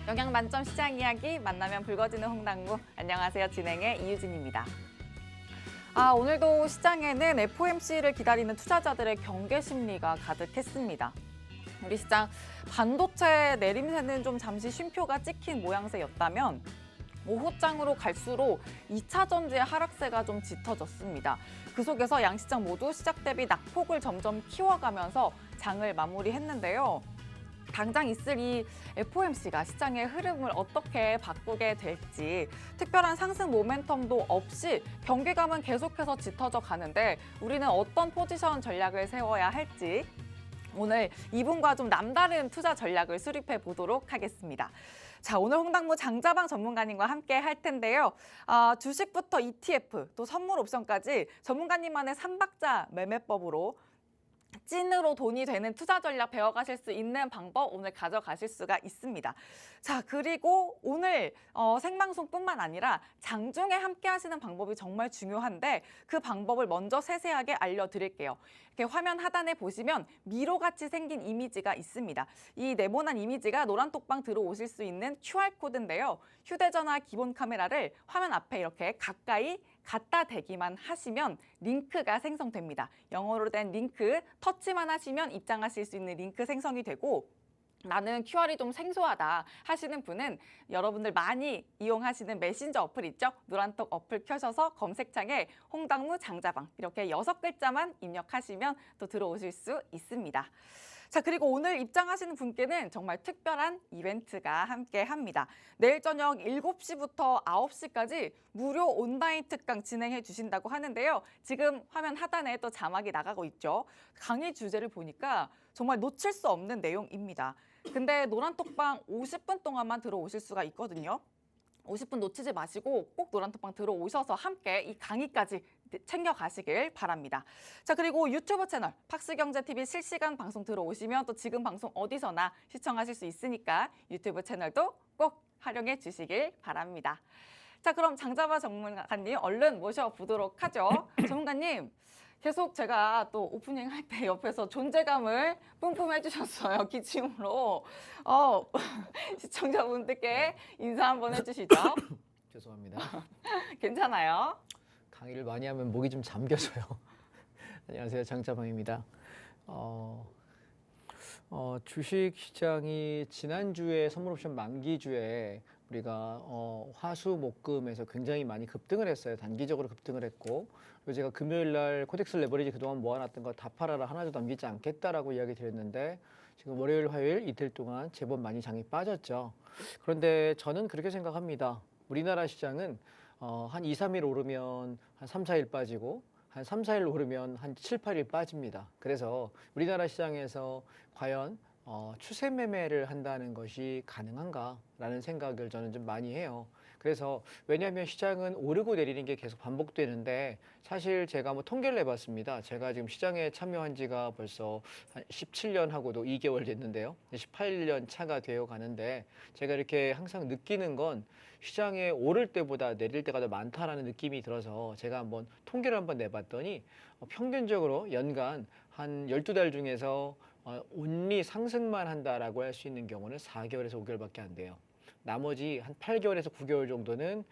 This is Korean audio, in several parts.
영양 만점 시장 이야기 만나면 붉어지는 홍당무. 안녕하세요. 진행의 이유진입니다. 오늘도 시장에는 FOMC를 기다리는 투자자들의 경계 심리가 가득했습니다. 우리 시장 반도체 내림세는 좀 잠시 쉼표가 찍힌 모양새였다면 오후장으로 갈수록 2차 전지의 하락세가 좀 짙어졌습니다. 그 속에서 양시장 모두 시작 대비 낙폭을 점점 키워가면서 장을 마무리했는데요. 당장 있을 이 FOMC가 시장의 흐름을 어떻게 바꾸게 될지 특별한 상승 모멘텀도 없이 경계감은 계속해서 짙어져 가는데 우리는 어떤 포지션 전략을 세워야 할지 오늘 이분과 좀 남다른 투자 전략을 수립해 보도록 하겠습니다. 자, 오늘 홍당무 장자방 전문가님과 함께 할 텐데요. 주식부터 ETF 또 선물 옵션까지 전문가님만의 3박자 매매법으로 찐으로 돈이 되는 투자 전략 배워가실 수 있는 방법 오늘 가져가실 수가 있습니다. 자, 그리고 오늘 생방송뿐만 아니라 장중에 함께 하시는 방법이 정말 중요한데 그 방법을 먼저 세세하게 알려드릴게요. 이렇게 화면 하단에 보시면 미로같이 생긴 이미지가 있습니다. 이 네모난 이미지가 노란톡방 들어오실 수 있는 QR코드인데요. 휴대전화 기본 카메라를 화면 앞에 이렇게 가까이 갖다 대기만 하시면 링크가 생성됩니다. 영어로 된 링크 터치만 하시면 입장하실 수 있는 링크 생성이 되고 나는 QR이 좀 생소하다 하시는 분은 여러분들 많이 이용하시는 메신저 어플 있죠? 노란톡 어플 켜셔서 검색창에 홍당무 장자방 이렇게 6글자만 입력하시면 또 들어오실 수 있습니다. 자, 그리고 오늘 입장하시는 분께는 정말 특별한 이벤트가 함께합니다. 내일 저녁 7시부터 9시까지 무료 온라인 특강 진행해 주신다고 하는데요. 지금 화면 하단에 또 자막이 나가고 있죠. 강의 주제를 보니까 정말 놓칠 수 없는 내용입니다. 근데 노란톡방 50분 동안만 들어오실 수가 있거든요. 50분 놓치지 마시고 꼭 노란톡방 들어오셔서 함께 이 강의까지 챙겨가시길 바랍니다. 자, 그리고 유튜브 채널 팍스경제TV 실시간 방송 들어오시면 또 지금 방송 어디서나 시청하실 수 있으니까 유튜브 채널도 꼭 활용해 주시길 바랍니다. 자, 그럼 장자방 전문가님 얼른 모셔보도록 하죠. 전문가님. 계속 제가 또 오프닝 할 때 옆에서 존재감을 뿜뿜 해주셨어요. 기침으로. 시청자분들께 인사 한번 해주시죠. 죄송합니다. 괜찮아요? 강의를 많이 하면 목이 좀 잠겨져요. 안녕하세요. 장자방입니다. 주식 시장이 지난주에 선물옵션 만기주에 우리가 화수목금에서 굉장히 많이 급등을 했어요. 단기적으로 급등을 했고 그리고 제가 금요일 날 코덱스 레버리지 그동안 모아놨던 거 다 팔아라 하나도 남기지 않겠다라고 이야기 드렸는데 지금 월요일 화요일 이틀 동안 제법 많이 장이 빠졌죠. 그런데 저는 그렇게 생각합니다. 우리나라 시장은 한 2, 3일 오르면 한 3, 4일 빠지고 한 3, 4일 오르면 한 7, 8일 빠집니다. 그래서 우리나라 시장에서 과연 추세 매매를 한다는 것이 가능한가라는 생각을 저는 좀 많이 해요. 그래서 왜냐하면 시장은 오르고 내리는 게 계속 반복되는데 사실 제가 뭐 통계를 내봤습니다. 제가 지금 시장에 참여한 지가 벌써 한 17년 하고도 2개월 됐는데요. 18년 차가 되어 가는데 제가 이렇게 항상 느끼는 건 시장에 오를 때보다 내릴 때가 더 많다라는 느낌이 들어서 제가 한번 통계를 한번 내봤더니 평균적으로 연간 한 12달 중에서 온리 상승만 한다라고 할 수 있는 경우는 4개월에서 5개월밖에 안 돼요. 나머지 한 8개월에서 9개월 정도는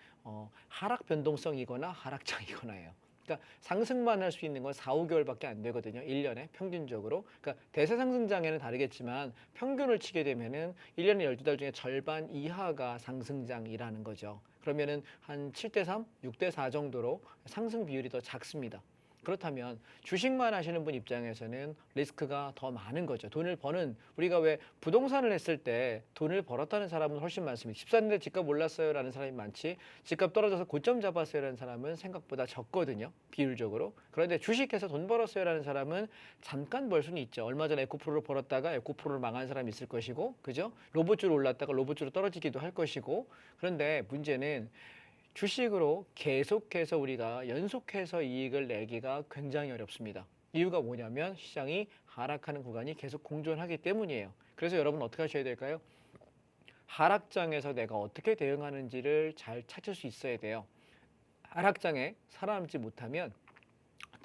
하락 변동성이거나 하락장이거나예요. 그러니까 상승만 할 수 있는 건 4, 5개월밖에 안 되거든요. 1년에 평균적으로. 그러니까 대세 상승장에는 다르겠지만 평균을 치게 되면은 1년에 12달 중에 절반 이하가 상승장이라는 거죠. 그러면은 한 7대 3, 6대 4 정도로 상승 비율이 더 작습니다. 그렇다면 주식만 하시는 분 입장에서는 리스크가 더 많은 거죠. 돈을 버는 우리가 왜 부동산을 했을 때 돈을 벌었다는 사람은 훨씬 많습니다. 14년대 집값 올랐어요 라는 사람이 많지 집값 떨어져서 고점 잡았어요 라는 사람은 생각보다 적거든요. 비율적으로. 그런데 주식해서 돈 벌었어요 라는 사람은 잠깐 벌 수는 있죠. 얼마 전에 에코프로를 벌었다가 에코프로를 망한 사람이 있을 것이고 그죠? 로봇주로 올랐다가 로봇주로 떨어지기도 할 것이고 그런데 문제는 주식으로 계속해서 우리가 연속해서 이익을 내기가 굉장히 어렵습니다. 이유가 뭐냐면 시장이 하락하는 구간이 계속 공존하기 때문이에요. 그래서 여러분 어떻게 하셔야 될까요? 하락장에서 내가 어떻게 대응하는지를 잘 찾을 수 있어야 돼요. 하락장에 살아남지 못하면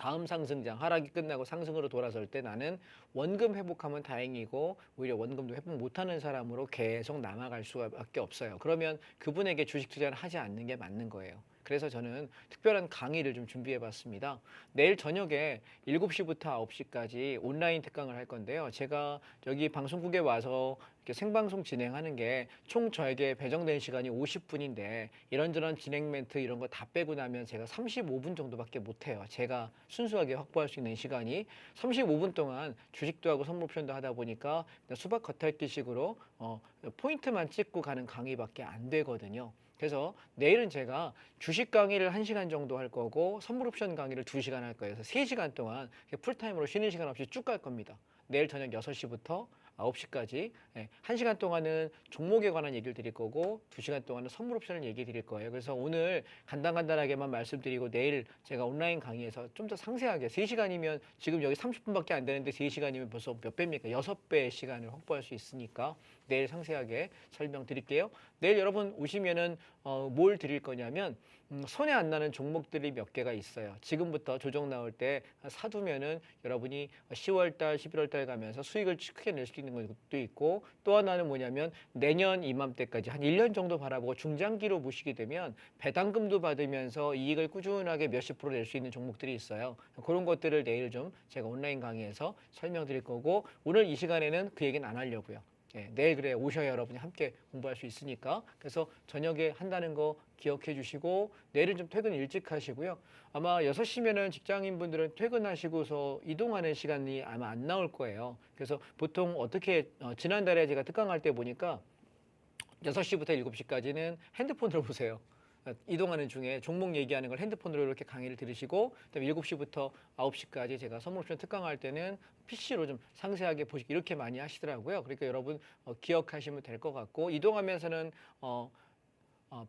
다음 상승장 하락이 끝나고 상승으로 돌아설 때 나는 원금 회복하면 다행이고 오히려 원금도 회복 못하는 사람으로 계속 남아갈 수밖에 없어요. 그러면 그분에게 주식 투자를 하지 않는 게 맞는 거예요. 그래서 저는 특별한 강의를 좀 준비해 봤습니다. 내일 저녁에 7시부터 9시까지 온라인 특강을 할 건데요. 제가 여기 방송국에 와서 이렇게 생방송 진행하는 게 총 저에게 배정된 시간이 50분인데 이런저런 진행 멘트 이런 거 다 빼고 나면 제가 35분 정도밖에 못 해요. 제가 순수하게 확보할 수 있는 시간이 35분 동안 주식도 하고 선물 옵션도 하다 보니까 그냥 수박 겉핥기식으로 포인트만 찍고 가는 강의밖에 안 되거든요. 그래서 내일은 제가 주식 강의를 1시간 정도 할 거고 선물 옵션 강의를 2시간 할 거예요. 그래서 3시간 동안 풀타임으로 쉬는 시간 없이 쭉 갈 겁니다. 내일 저녁 6시부터 9시까지 1시간 동안은 종목에 관한 얘기를 드릴 거고 2시간 동안은 선물 옵션을 얘기 드릴 거예요. 그래서 오늘 간단하게만 말씀드리고 내일 제가 온라인 강의에서 좀 더 상세하게 3시간이면 지금 여기 30분밖에 안 되는데 3시간이면 벌써 몇 배입니까? 6배의 시간을 확보할 수 있으니까 내일 상세하게 설명드릴게요. 내일 여러분 오시면은 뭘 드릴 거냐면 손에 안 나는 종목들이 몇 개가 있어요. 지금부터 조정 나올 때 사두면은 여러분이 10월달, 11월달 가면서 수익을 크게 낼 수 있는 것도 있고 또 하나는 뭐냐면 내년 이맘때까지 한 1년 정도 바라보고 중장기로 보시게 되면 배당금도 받으면서 이익을 꾸준하게 몇십 프로 낼 수 있는 종목들이 있어요. 그런 것들을 내일 좀 제가 온라인 강의에서 설명드릴 거고 오늘 이 시간에는 그 얘기는 안 하려고요. 내일 그래 오셔야 여러분이 함께 공부할 수 있으니까 그래서 저녁에 한다는 거 기억해 주시고 내일은 좀 퇴근 일찍 하시고요. 아마 6시면은 직장인분들은 퇴근하시고서 이동하는 시간이 아마 안 나올 거예요. 그래서 보통 어떻게 지난달에 제가 특강할 때 보니까 6시부터 7시까지는 핸드폰으로 보세요. 이동하는 중에 종목 얘기하는 걸 핸드폰으로 이렇게 강의를 들으시고 그다음에 7시부터 9시까지 제가 선물옵션 특강할 때는 PC로 좀 상세하게 보시고 이렇게 많이 하시더라고요. 그러니까 여러분 기억하시면 될 것 같고 이동하면서는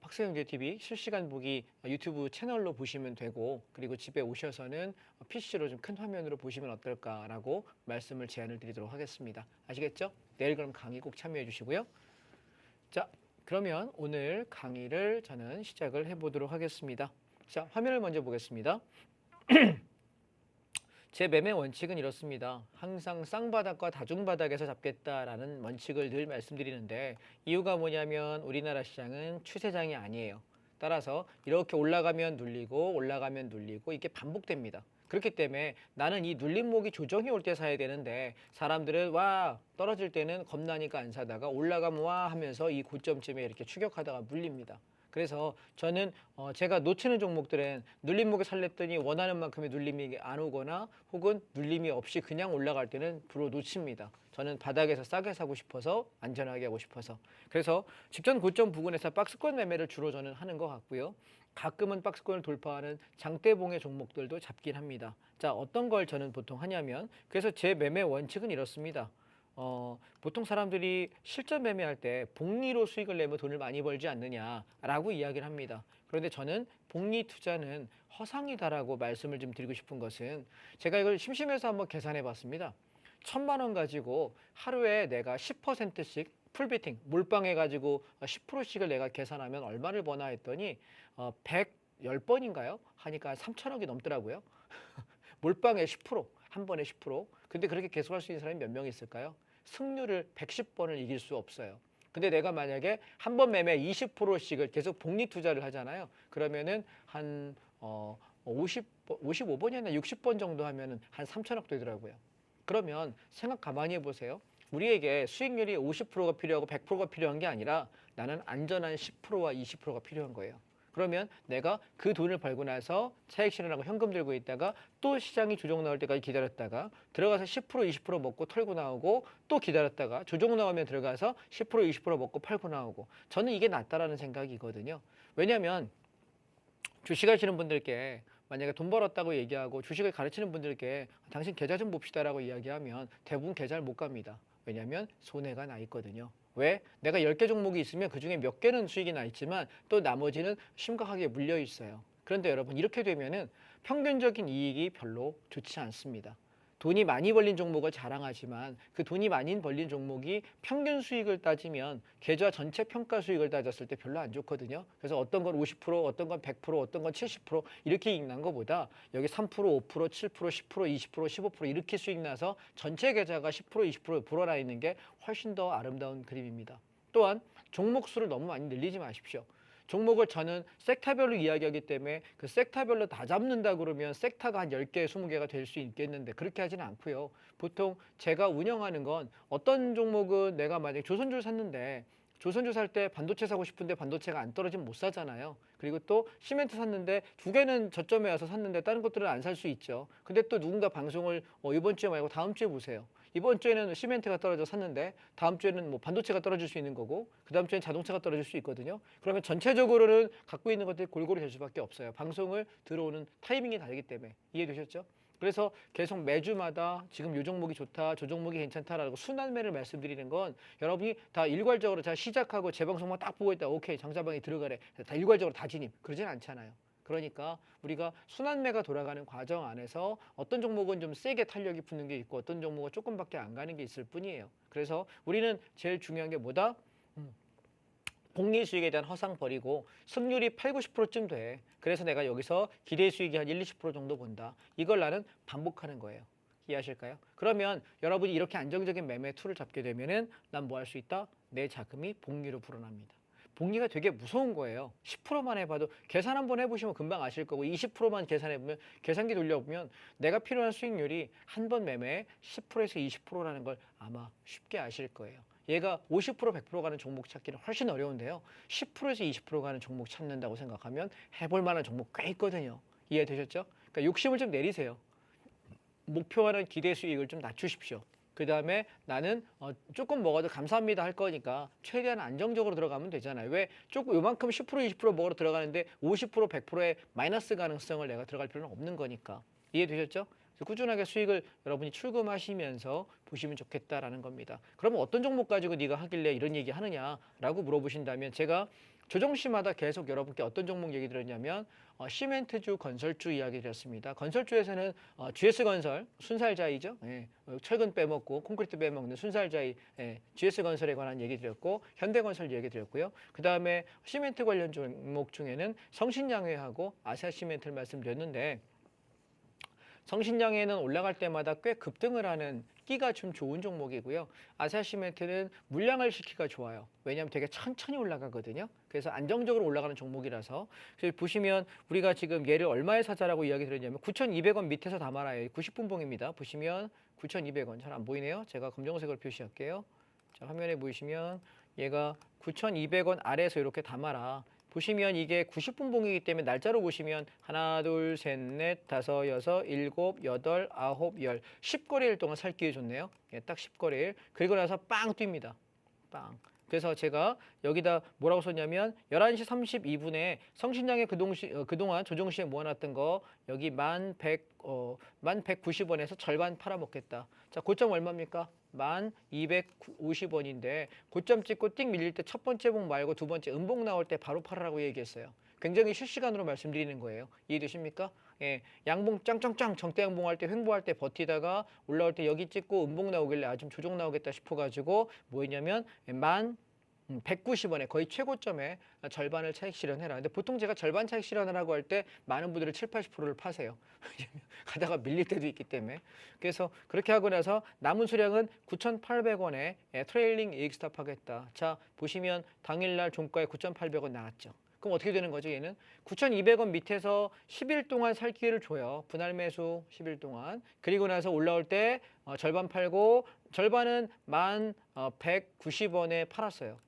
박세영제 TV 실시간 보기 유튜브 채널로 보시면 되고 그리고 집에 오셔서는 PC로 좀 큰 화면으로 보시면 어떨까라고 말씀을 제안을 드리도록 하겠습니다. 아시겠죠? 내일 그럼 강의 꼭 참여해 주시고요. 자, 그러면 오늘 강의를 저는 시작을 해보도록 하겠습니다. 자, 화면을 먼저 보겠습니다. 제 매매 원칙은 이렇습니다. 항상 쌍바닥과 다중바닥에서 잡겠다라는 원칙을 늘 말씀드리는데 이유가 뭐냐면 우리나라 시장은 추세장이 아니에요. 따라서 이렇게 올라가면 눌리고 올라가면 눌리고 이게 반복됩니다. 그렇기 때문에 나는 이 눌림목이 조정이 올 때 사야 되는데 사람들은 와 떨어질 때는 겁나니까 안 사다가 올라가면 와 하면서 이 고점쯤에 이렇게 추격하다가 물립니다. 그래서 저는 제가 놓치는 종목들은 눌림목에 살랬더니 원하는 만큼의 눌림이 안 오거나 혹은 눌림이 없이 그냥 올라갈 때는 불어 놓칩니다. 저는 바닥에서 싸게 사고 싶어서 안전하게 하고 싶어서 그래서 직전 고점 부근에서 박스권 매매를 주로 저는 하는 것 같고요. 가끔은 박스권을 돌파하는 장대봉의 종목들도 잡긴 합니다. 자, 어떤 걸 저는 보통 하냐면 그래서 제 매매 원칙은 이렇습니다. 보통 사람들이 실전 매매할 때 복리로 수익을 내면 돈을 많이 벌지 않느냐라고 이야기를 합니다. 그런데 저는 복리 투자는 허상이다라고 말씀을 좀 드리고 싶은 것은 제가 이걸 심심해서 한번 계산해 봤습니다. 1,000만 원 가지고 하루에 내가 10%씩 풀베팅 몰빵해 가지고 10%씩을 내가 계산하면 얼마를 버나 했더니 110번인가요? 하니까 3천억이 넘더라고요. 몰빵에 10%, 한 번에 10%. 근데 그렇게 계속 할 수 있는 사람이 몇 명 있을까요? 승률을 110번을 이길 수 없어요. 근데 내가 만약에 한 번 매매 20%씩을 계속 복리 투자를 하잖아요. 그러면은 한 55번이나 60번 정도 하면은 한 3천억 되더라고요. 그러면 생각 가만히 해보세요. 우리에게 수익률이 50%가 필요하고 100%가 필요한 게 아니라 나는 안전한 10%와 20%가 필요한 거예요. 그러면 내가 그 돈을 벌고 나서 차익 실현하고 현금 들고 있다가 또 시장이 조정 나올 때까지 기다렸다가 들어가서 10% 20% 먹고 털고 나오고 또 기다렸다가 조정 나오면 들어가서 10% 20% 먹고 팔고 나오고 저는 이게 낫다라는 생각이거든요. 왜냐하면 주식하시는 분들께 만약에 돈 벌었다고 얘기하고 주식을 가르치는 분들께 당신 계좌 좀 봅시다라고 이야기하면 대부분 계좌를 못 갑니다. 왜냐하면 손해가 나 있거든요. 왜? 내가 10개 종목이 있으면 그중에 몇 개는 수익이 나 있지만 또 나머지는 심각하게 물려 있어요. 그런데 여러분 이렇게 되면은 평균적인 이익이 별로 좋지 않습니다. 돈이 많이 벌린 종목을 자랑하지만 그 돈이 많이 벌린 종목이 평균 수익을 따지면 계좌 전체 평가 수익을 따졌을 때 별로 안 좋거든요. 그래서 어떤 건 50%, 어떤 건 100%, 어떤 건 70% 이렇게 이익 난 것보다 여기 3%, 5%, 7%, 10%, 20%, 15% 이렇게 수익 나서 전체 계좌가 10%, 20% 불어나 있는 게 훨씬 더 아름다운 그림입니다. 또한 종목 수를 너무 많이 늘리지 마십시오. 종목을 저는 섹터별로 이야기하기 때문에 그 섹터별로 다 잡는다 그러면 섹터가 한 10개, 20개가 될 수 있겠는데 그렇게 하지는 않고요. 보통 제가 운영하는 건 어떤 종목은 내가 만약에 조선주를 샀는데 조선주 살 때 반도체 사고 싶은데 반도체가 안 떨어지면 못 사잖아요. 그리고 또 시멘트 샀는데 두 개는 저점에 와서 샀는데 다른 것들은 안 살 수 있죠. 근데 또 누군가 방송을 이번 주에 말고 다음 주에 보세요. 이번 주에는 시멘트가 떨어져 샀는데 다음 주에는 뭐 반도체가 떨어질 수 있는 거고 그 다음 주에는 자동차가 떨어질 수 있거든요. 그러면 전체적으로는 갖고 있는 것들이 골고루 될 수밖에 없어요. 방송을 들어오는 타이밍이 다르기 때문에. 이해되셨죠? 그래서 계속 매주마다 지금 요 종목이 좋다, 저 종목이 괜찮다라고 순환매를 말씀드리는 건 여러분이 다 일괄적으로 자 시작하고 재방송만 딱 보고 있다. 오케이, 장사방에 들어가래. 다 일괄적으로 다 진입. 그러진 않잖아요. 그러니까 우리가 순환매가 돌아가는 과정 안에서 어떤 종목은 좀 세게 탄력이 붙는 게 있고 어떤 종목은 조금밖에 안 가는 게 있을 뿐이에요. 그래서 우리는 제일 중요한 게 뭐다? 복리 수익에 대한 허상 버리고 승률이 8, 90%쯤 돼. 그래서 내가 여기서 기대 수익이 한 1, 20% 정도 본다. 이걸 나는 반복하는 거예요. 이해하실까요? 그러면 여러분이 이렇게 안정적인 매매 툴을 잡게 되면은 난 뭐 할 수 있다? 내 자금이 복리로 불어납니다. 복리가 되게 무서운 거예요. 10%만 해봐도 계산 한번 해보시면 금방 아실 거고 20%만 계산해보면 계산기 돌려보면 내가 필요한 수익률이 한 번 매매에 10%에서 20%라는 걸 아마 쉽게 아실 거예요. 얘가 50%, 100% 가는 종목 찾기는 훨씬 어려운데요. 10%에서 20% 가는 종목 찾는다고 생각하면 해볼 만한 종목 꽤 있거든요. 이해되셨죠? 그러니까 욕심을 좀 내리세요. 목표하는 기대 수익을 좀 낮추십시오. 그 다음에 나는 조금 먹어도 감사합니다 할 거니까 최대한 안정적으로 들어가면 되잖아요. 왜 조금 요만큼 10%, 20% 먹으러 들어가는데 50%, 100%의 마이너스 가능성을 내가 들어갈 필요는 없는 거니까. 이해되셨죠? 그래서 꾸준하게 수익을 여러분이 출금하시면서 보시면 좋겠다라는 겁니다. 그러면 어떤 종목 가지고 네가 하길래 이런 얘기 하느냐라고 물어보신다면 제가 조정시마다 계속 여러분께 어떤 종목 얘기 드렸냐면 시멘트주, 건설주 이야기 드렸습니다. 건설주에서는 GS건설, 순살자이죠. 예, 철근 빼먹고 콘크리트 빼먹는 순살자이 GS건설에 관한 얘기 드렸고 현대건설 얘기 드렸고요. 그 다음에 시멘트 관련 종목 중에는 성신양회하고 아시아시멘트를 말씀드렸는데 성신양회는 올라갈 때마다 꽤 급등을 하는 끼가 좀 좋은 종목이고요. 아시아시멘트는 물량을 시키기가 좋아요. 왜냐하면 되게 천천히 올라가거든요. 그래서 안정적으로 올라가는 종목이라서 그래서 보시면 우리가 지금 얘를 얼마에 사자라고 이야기 드렸냐면 9,200원 밑에서 다 말아요. 90분봉입니다. 보시면 9,200원 잘 안 보이네요. 제가 검정색으로 표시할게요. 자, 화면에 보이시면 얘가 9,200원 아래에서 이렇게 다 말아. 보시면 이게 90분봉이기 때문에 날짜로 보시면 하나, 둘, 셋, 넷, 다섯, 여섯, 일곱, 여덟, 아홉, 열 10거래일 동안 살 기회 좋네요. 예, 딱 10거래일. 그리고 나서 빵 뜁니다. 빵. 그래서 제가 여기다 뭐라고 썼냐면 11시 32분에 성신양의 그동안 조정시에 모아놨던 거 여기 1190원에서 절반 팔아먹겠다. 자, 고점 얼마입니까? 1250원인데 고점 찍고 띡 밀릴 때 첫 번째 봉 말고 두 번째 음봉 나올 때 바로 팔으라고 얘기했어요. 굉장히 실시간으로 말씀드리는 거예요. 이해되십니까? 예, 양봉 짱짱짱 정대 양봉할 때 횡보할 때 버티다가 올라올 때 여기 찍고 음봉 나오길래 좀 조정 나오겠다 싶어가지고 뭐 했냐면 190원에 거의 최고점에 절반을 차익 실현해라. 근데 보통 제가 절반 차익 실현하라고 할 때 많은 분들이 7, 80%를 파세요. 가다가 밀릴 때도 있기 때문에. 그래서 그렇게 하고 나서 남은 수량은 9,800원에 트레일링 이익 스탑하겠다. 자, 보시면 당일날 종가에 9,800원 나왔죠. 그럼 어떻게 되는 거죠? 얘는 9,200원 밑에서 10일 동안 살 기회를 줘요. 분할 매수 10일 동안. 그리고 나서 올라올 때 절반 팔고 절반은 1,190원에 팔았어요.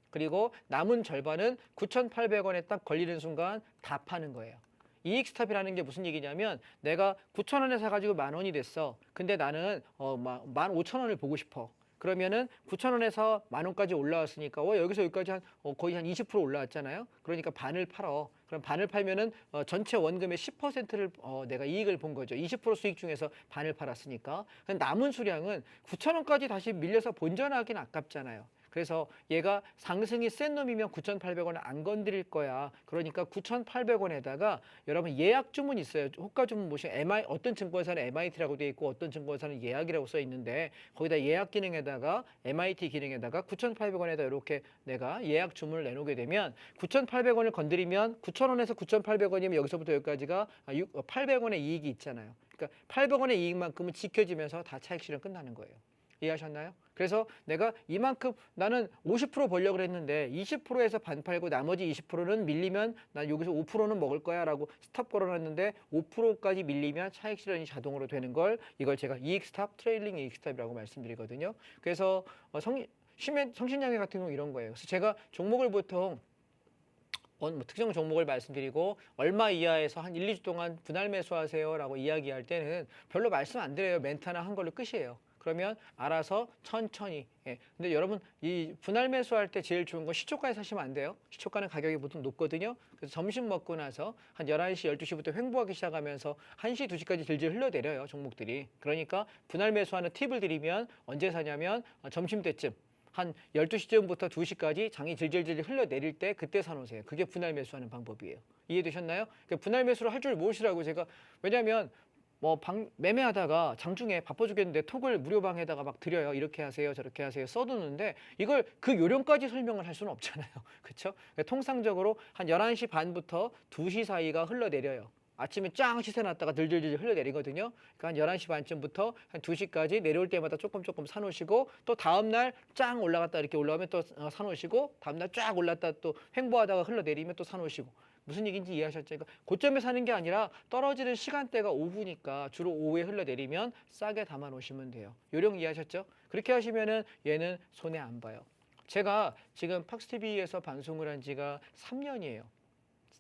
그리고 남은 절반은 9,800원에 딱 걸리는 순간 다 파는 거예요. 이익 스탑이라는 게 무슨 얘기냐면 내가 9,000원에 사가지고 10,000원이 됐어. 근데 나는 15,000원을 보고 싶어. 그러면은 9,000원에서 10,000원까지 올라왔으니까 여기서 여기까지 거의 한 20% 올라왔잖아요. 그러니까 반을 팔어. 그럼 반을 팔면은 전체 원금의 10%를 내가 이익을 본 거죠. 20% 수익 중에서 반을 팔았으니까. 남은 수량은 9,000원까지 다시 밀려서 본전하기는 아깝잖아요. 그래서 얘가 상승이 센 놈이면 9,800원을 안 건드릴 거야. 그러니까 9,800원에다가 여러분 예약 주문 있어요. 호가 주문 보시면 어떤 증권사는 MIT라고 되어 있고 어떤 증권사는 예약이라고 써 있는데 거기다 예약 기능에다가 MIT 기능에다가 9,800원에다 이렇게 내가 예약 주문을 내놓게 되면 9,800원을 건드리면 9,000원에서 9,800원이면 여기서부터 여기까지가 800원의 이익이 있잖아요. 그러니까 800원의 이익만큼은 지켜지면서 다 차익 실현 끝나는 거예요. 이해하셨나요? 그래서 내가 이만큼 나는 50% 벌려고 그랬는데 20%에서 반 팔고 나머지 20%는 밀리면 난 여기서 5%는 먹을 거야 라고 스탑 걸어놨는데 5%까지 밀리면 차익 실현이 자동으로 되는 걸 이걸 제가 이익 스탑, 트레일링 이익 스탑이라고 말씀드리거든요. 그래서 성신양회 같은 경우 이런 거예요. 그래서 제가 종목을 보통 뭐 특정 종목을 말씀드리고 얼마 이하에서 한 1, 2주 동안 분할 매수하세요 라고 이야기할 때는 별로 말씀 안 드려요. 멘트나 한 걸로 끝이에요. 그러면 알아서 천천히. 예. 근데 여러분 이 분할 매수할 때 제일 좋은 건 시초가에 사시면 안 돼요. 시초가는 가격이 보통 높거든요. 그래서 점심 먹고 나서 한 11시, 12시부터 횡보하기 시작하면서 1시, 2시까지 질질 흘러내려요. 종목들이. 그러니까 분할 매수하는 팁을 드리면 언제 사냐면 점심 때쯤. 한 12시쯤부터 2시까지 장이 질질질 흘러내릴 때 그때 사놓으세요. 그게 분할 매수하는 방법이에요. 이해되셨나요? 그러니까 분할 매수를 할 줄 모르시라고 제가 왜냐하면 매매하다가 장중에 바빠 죽겠는데 톡을 무료방에다가 막 드려요. 이렇게 하세요. 저렇게 하세요. 써두는데 이걸 그 요령까지 설명을 할 수는 없잖아요. 그렇죠? 통상적으로 한 11시 반부터 2시 사이가 흘러내려요. 아침에 짱 시세 났다가 들들들 흘러내리거든요. 그러니까 한 11시 반쯤부터 한 2시까지 내려올 때마다 조금 사놓으시고 또 다음날 짱 올라갔다 이렇게 올라오면 또 사놓으시고 다음날 쫙 올랐다 또 횡보하다가 흘러내리면 또 사놓으시고 무슨 얘기인지 이해하셨죠? 그러니까 고점에 사는 게 아니라 떨어지는 시간대가 오후니까 주로 오후에 흘러내리면 싸게 담아 놓으시면 돼요. 요령 이해하셨죠? 그렇게 하시면은 얘는 손해 안 봐요. 제가 지금 팍스TV에서 방송을 한 지가 3년이에요.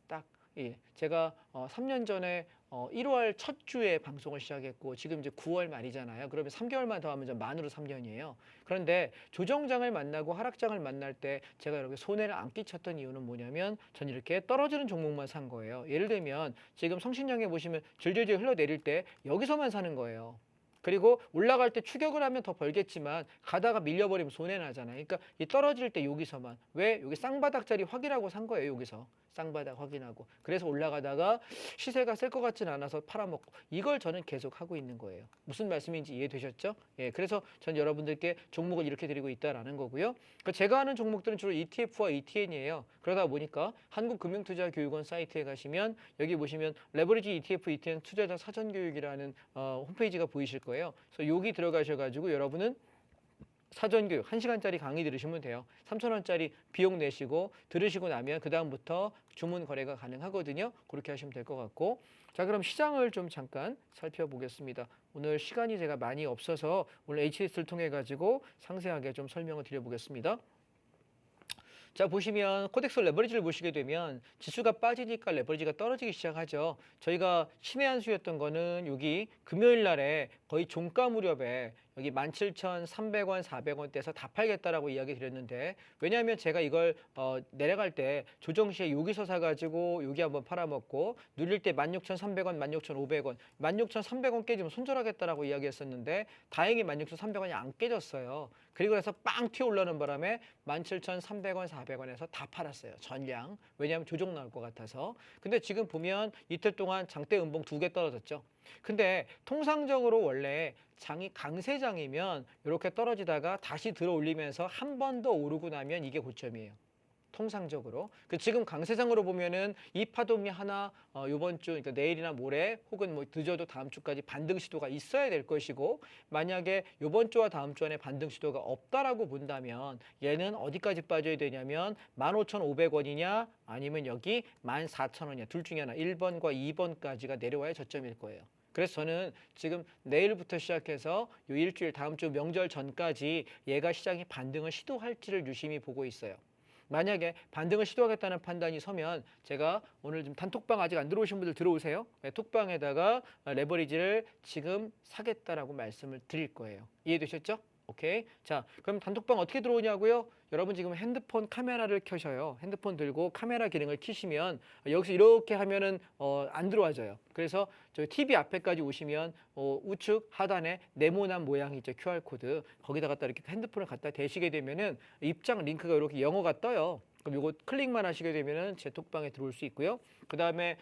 딱 예, 제가 3년 전에 1월 첫 주에 방송을 시작했고 지금 이제 9월 말이잖아요. 그러면 3개월만 더 하면 이제 만으로 3년이에요. 그런데 조정장을 만나고 하락장을 만날 때 제가 이렇게 손해를 안 끼쳤던 이유는 뭐냐면 전 이렇게 떨어지는 종목만 산 거예요. 예를 들면 지금 성신양에 보시면 질질질 흘러내릴 때 여기서만 사는 거예요. 그리고 올라갈 때 추격을 하면 더 벌겠지만 가다가 밀려버리면 손해 나잖아요. 그러니까 이 떨어질 때 여기서만 왜 여기 쌍바닥짜리 확인하고 산 거예요. 여기서 쌍바닥 확인하고 그래서 올라가다가 시세가 셀 것 같지는 않아서 팔아먹고 이걸 저는 계속 하고 있는 거예요. 무슨 말씀인지 이해되셨죠? 예, 그래서 전 여러분들께 종목을 이렇게 드리고 있다라는 거고요. 그러니까 제가 하는 종목들은 주로 ETF와 ETN이에요. 그러다 보니까 한국금융투자교육원 사이트에 가시면 여기 보시면 레버리지 ETF, ETN 투자자 사전교육이라는 홈페이지가 보이실 거예요. 그래서 여기 들어가셔가지고 여러분은 사전교육 1시간짜리 강의 들으시면 돼요. 3,000원짜리 비용 내시고 들으시고 나면 그 다음부터 주문 거래가 가능하거든요. 그렇게 하시면 될 것 같고 자 그럼 시장을 좀 잠깐 살펴보겠습니다. 오늘 시간이 제가 많이 없어서 오늘 HS를 통해 가지고 상세하게 좀 설명을 드려보겠습니다. 자 보시면 코덱스 레버리지를 보시게 되면 지수가 빠지니까 레버리지가 떨어지기 시작하죠. 저희가 신의 한 수였던 거는 여기 금요일 날에 거의 종가 무렵에 여기 17,300원, 400원대에서 다 팔겠다라고 이야기 드렸는데 왜냐하면 제가 이걸 내려갈 때 조정 시에 여기서 사가지고 여기 한번 팔아먹고 눌릴 때 16,300원, 16,500원, 16,300원 깨지면 손절하겠다라고 이야기했었는데 다행히 16,300원이 안 깨졌어요. 그리고 나서 빵 튀어 올라오는 바람에 17,300원, 400원에서 다 팔았어요. 전량. 왜냐하면 조정 나올 것 같아서. 근데 지금 보면 이틀 동안 장대 음봉 2개 떨어졌죠. 근데 통상적으로 원래 장이 강세장이면 이렇게 떨어지다가 다시 들어 올리면서 한 번 더 오르고 나면 이게 고점이에요. 통상적으로. 지금 강세장으로 보면은 이 파동이 하나 이번 주 그러니까 내일이나 모레 혹은 뭐 늦어도 다음 주까지 반등 시도가 있어야 될 것이고 만약에 이번 주와 다음 주 안에 반등 시도가 없다라고 본다면 얘는 어디까지 빠져야 되냐면 15,500원이냐 아니면 여기 14,000원이냐 둘 중에 하나 1번과 2번까지가 내려와야 저점일 거예요. 그래서 저는 지금 내일부터 시작해서 요 일주일 다음 주 명절 전까지 얘가 시장이 반등을 시도할지를 유심히 보고 있어요. 만약에 반등을 시도하겠다는 판단이 서면 제가 오늘 좀 단톡방 아직 안 들어오신 분들 들어오세요. 네, 톡방에다가 레버리지를 지금 사겠다라고 말씀을 드릴 거예요. 이해되셨죠? 오케이. 자, 그럼 단톡방 어떻게 들어오냐고요? 여러분 지금 핸드폰 카메라를 켜셔요. 핸드폰 들고 카메라 기능을 켜시면 여기서 이렇게 하면은 안 들어와져요. 그래서 저 TV 앞에까지 오시면 우측 하단에 네모난 모양이 있죠. QR코드. 거기다 갖다 이렇게 핸드폰을 갖다 대시게 되면은 입장 링크가 이렇게 영어가 떠요. 그럼 이거 클릭만 하시게 되면은 제 톡방에 들어올 수 있고요. 그다음에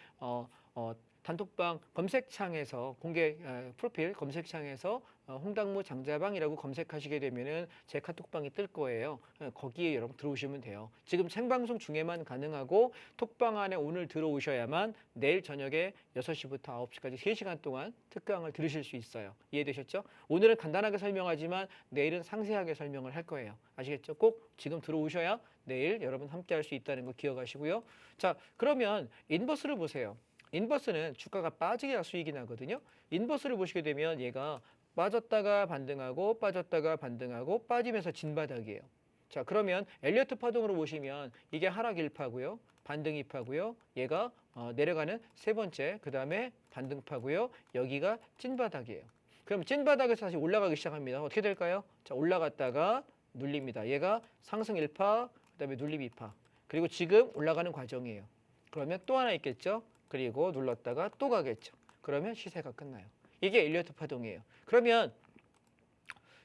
단톡방 검색창에서 공개 프로필 검색창에서 홍당무 장자방이라고 검색하시게 되면은 제 카톡방이 뜰 거예요. 거기에 여러분 들어오시면 돼요. 지금 생방송 중에만 가능하고 톡방 안에 오늘 들어오셔야만 내일 저녁에 6시부터 9시까지 3시간 동안 특강을 들으실 수 있어요. 이해되셨죠? 오늘은 간단하게 설명하지만 내일은 상세하게 설명을 할 거예요. 아시겠죠? 꼭 지금 들어오셔야 내일 여러분 함께 할 수 있다는 거 기억하시고요. 자, 그러면 인버스를 보세요. 인버스는 주가가 빠지게 수익이 나거든요. 인버스를 보시게 되면 얘가 빠졌다가 반등하고 빠졌다가 반등하고 빠지면서 진바닥이에요. 자, 그러면 엘리어트 파동으로 보시면 이게 하락 1파고요. 반등 2파고요. 얘가 내려가는 세 번째, 그 다음에 반등파고요. 여기가 찐바닥이에요. 그럼 찐바닥에서 다시 올라가기 시작합니다. 어떻게 될까요? 자, 올라갔다가 눌립니다. 얘가 상승 1파, 그 다음에 눌림 2파. 그리고 지금 올라가는 과정이에요. 그러면 또 하나 있겠죠? 그리고 눌렀다가 또 가겠죠. 그러면 시세가 끝나요. 이게 엘리어트 파동이에요. 그러면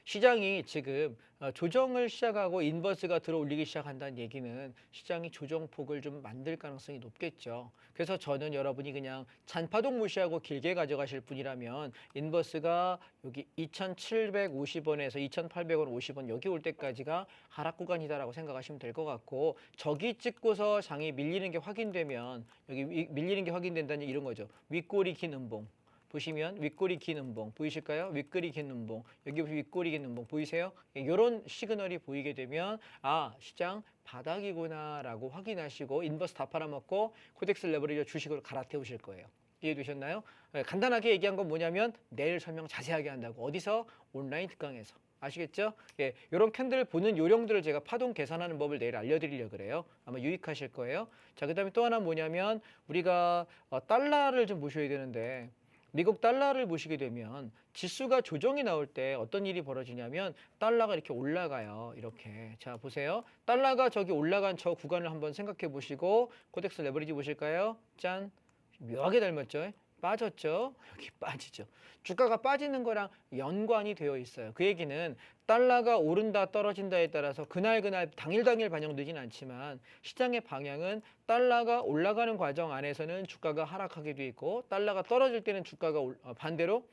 시장이 지금 조정을 시작하고 인버스가 들어올리기 시작한다는 얘기는 시장이 조정폭을 좀 만들 가능성이 높겠죠. 그래서 저는 여러분이 그냥 잔파동 무시하고 길게 가져가실 분이라면 인버스가 여기 2,750원에서 2,800원 50원 여기 올 때까지가 하락 구간이다라고 생각하시면 될 것 같고, 저기 찍고서 장이 밀리는 게 확인되면, 여기 밀리는 게 확인된다는 이런 거죠. 윗꼬리 긴 음봉. 보시면 윗꼬리 긴 음봉 보이실까요? 윗꼬리 긴 음봉. 여기 윗꼬리 긴 음봉 보이세요? 이런 시그널이 보이게 되면 시장 바닥이구나라고 확인하시고 인버스 다 팔아먹고 코덱스 레버리지 주식으로 갈아태우실 거예요. 이해되셨나요? 간단하게 얘기한 건 뭐냐면 내일 설명 자세하게 한다고. 어디서? 온라인 특강에서. 아시겠죠? 예, 이런 캔들을 보는 요령들을 제가 파동 계산하는 법을 내일 알려드리려고 그래요. 아마 유익하실 거예요. 자, 그다음에 또 하나 뭐냐면 우리가 달러를 좀 보셔야 되는데, 미국 달러를 보시게 되면 지수가 조정이 나올 때 어떤 일이 벌어지냐면 달러가 이렇게 올라가요. 이렇게. 자, 보세요. 달러가 저기 올라간 저 구간을 한번 생각해 보시고 코덱스 레버리지 보실까요? 짠. 묘하게 닮았죠? 빠졌죠? 여기 빠지죠. 주가가 빠지는 거랑 연관이 되어 있어요. 그 얘기는 달러가 오른다 떨어진다에 따라서 그날 당일 반영되진 않지만 시장의 방향은 달러가 올라가는 과정 안에서는 주가가 하락하게 돼 있고, 달러가 떨어질 때는 주가가 반대로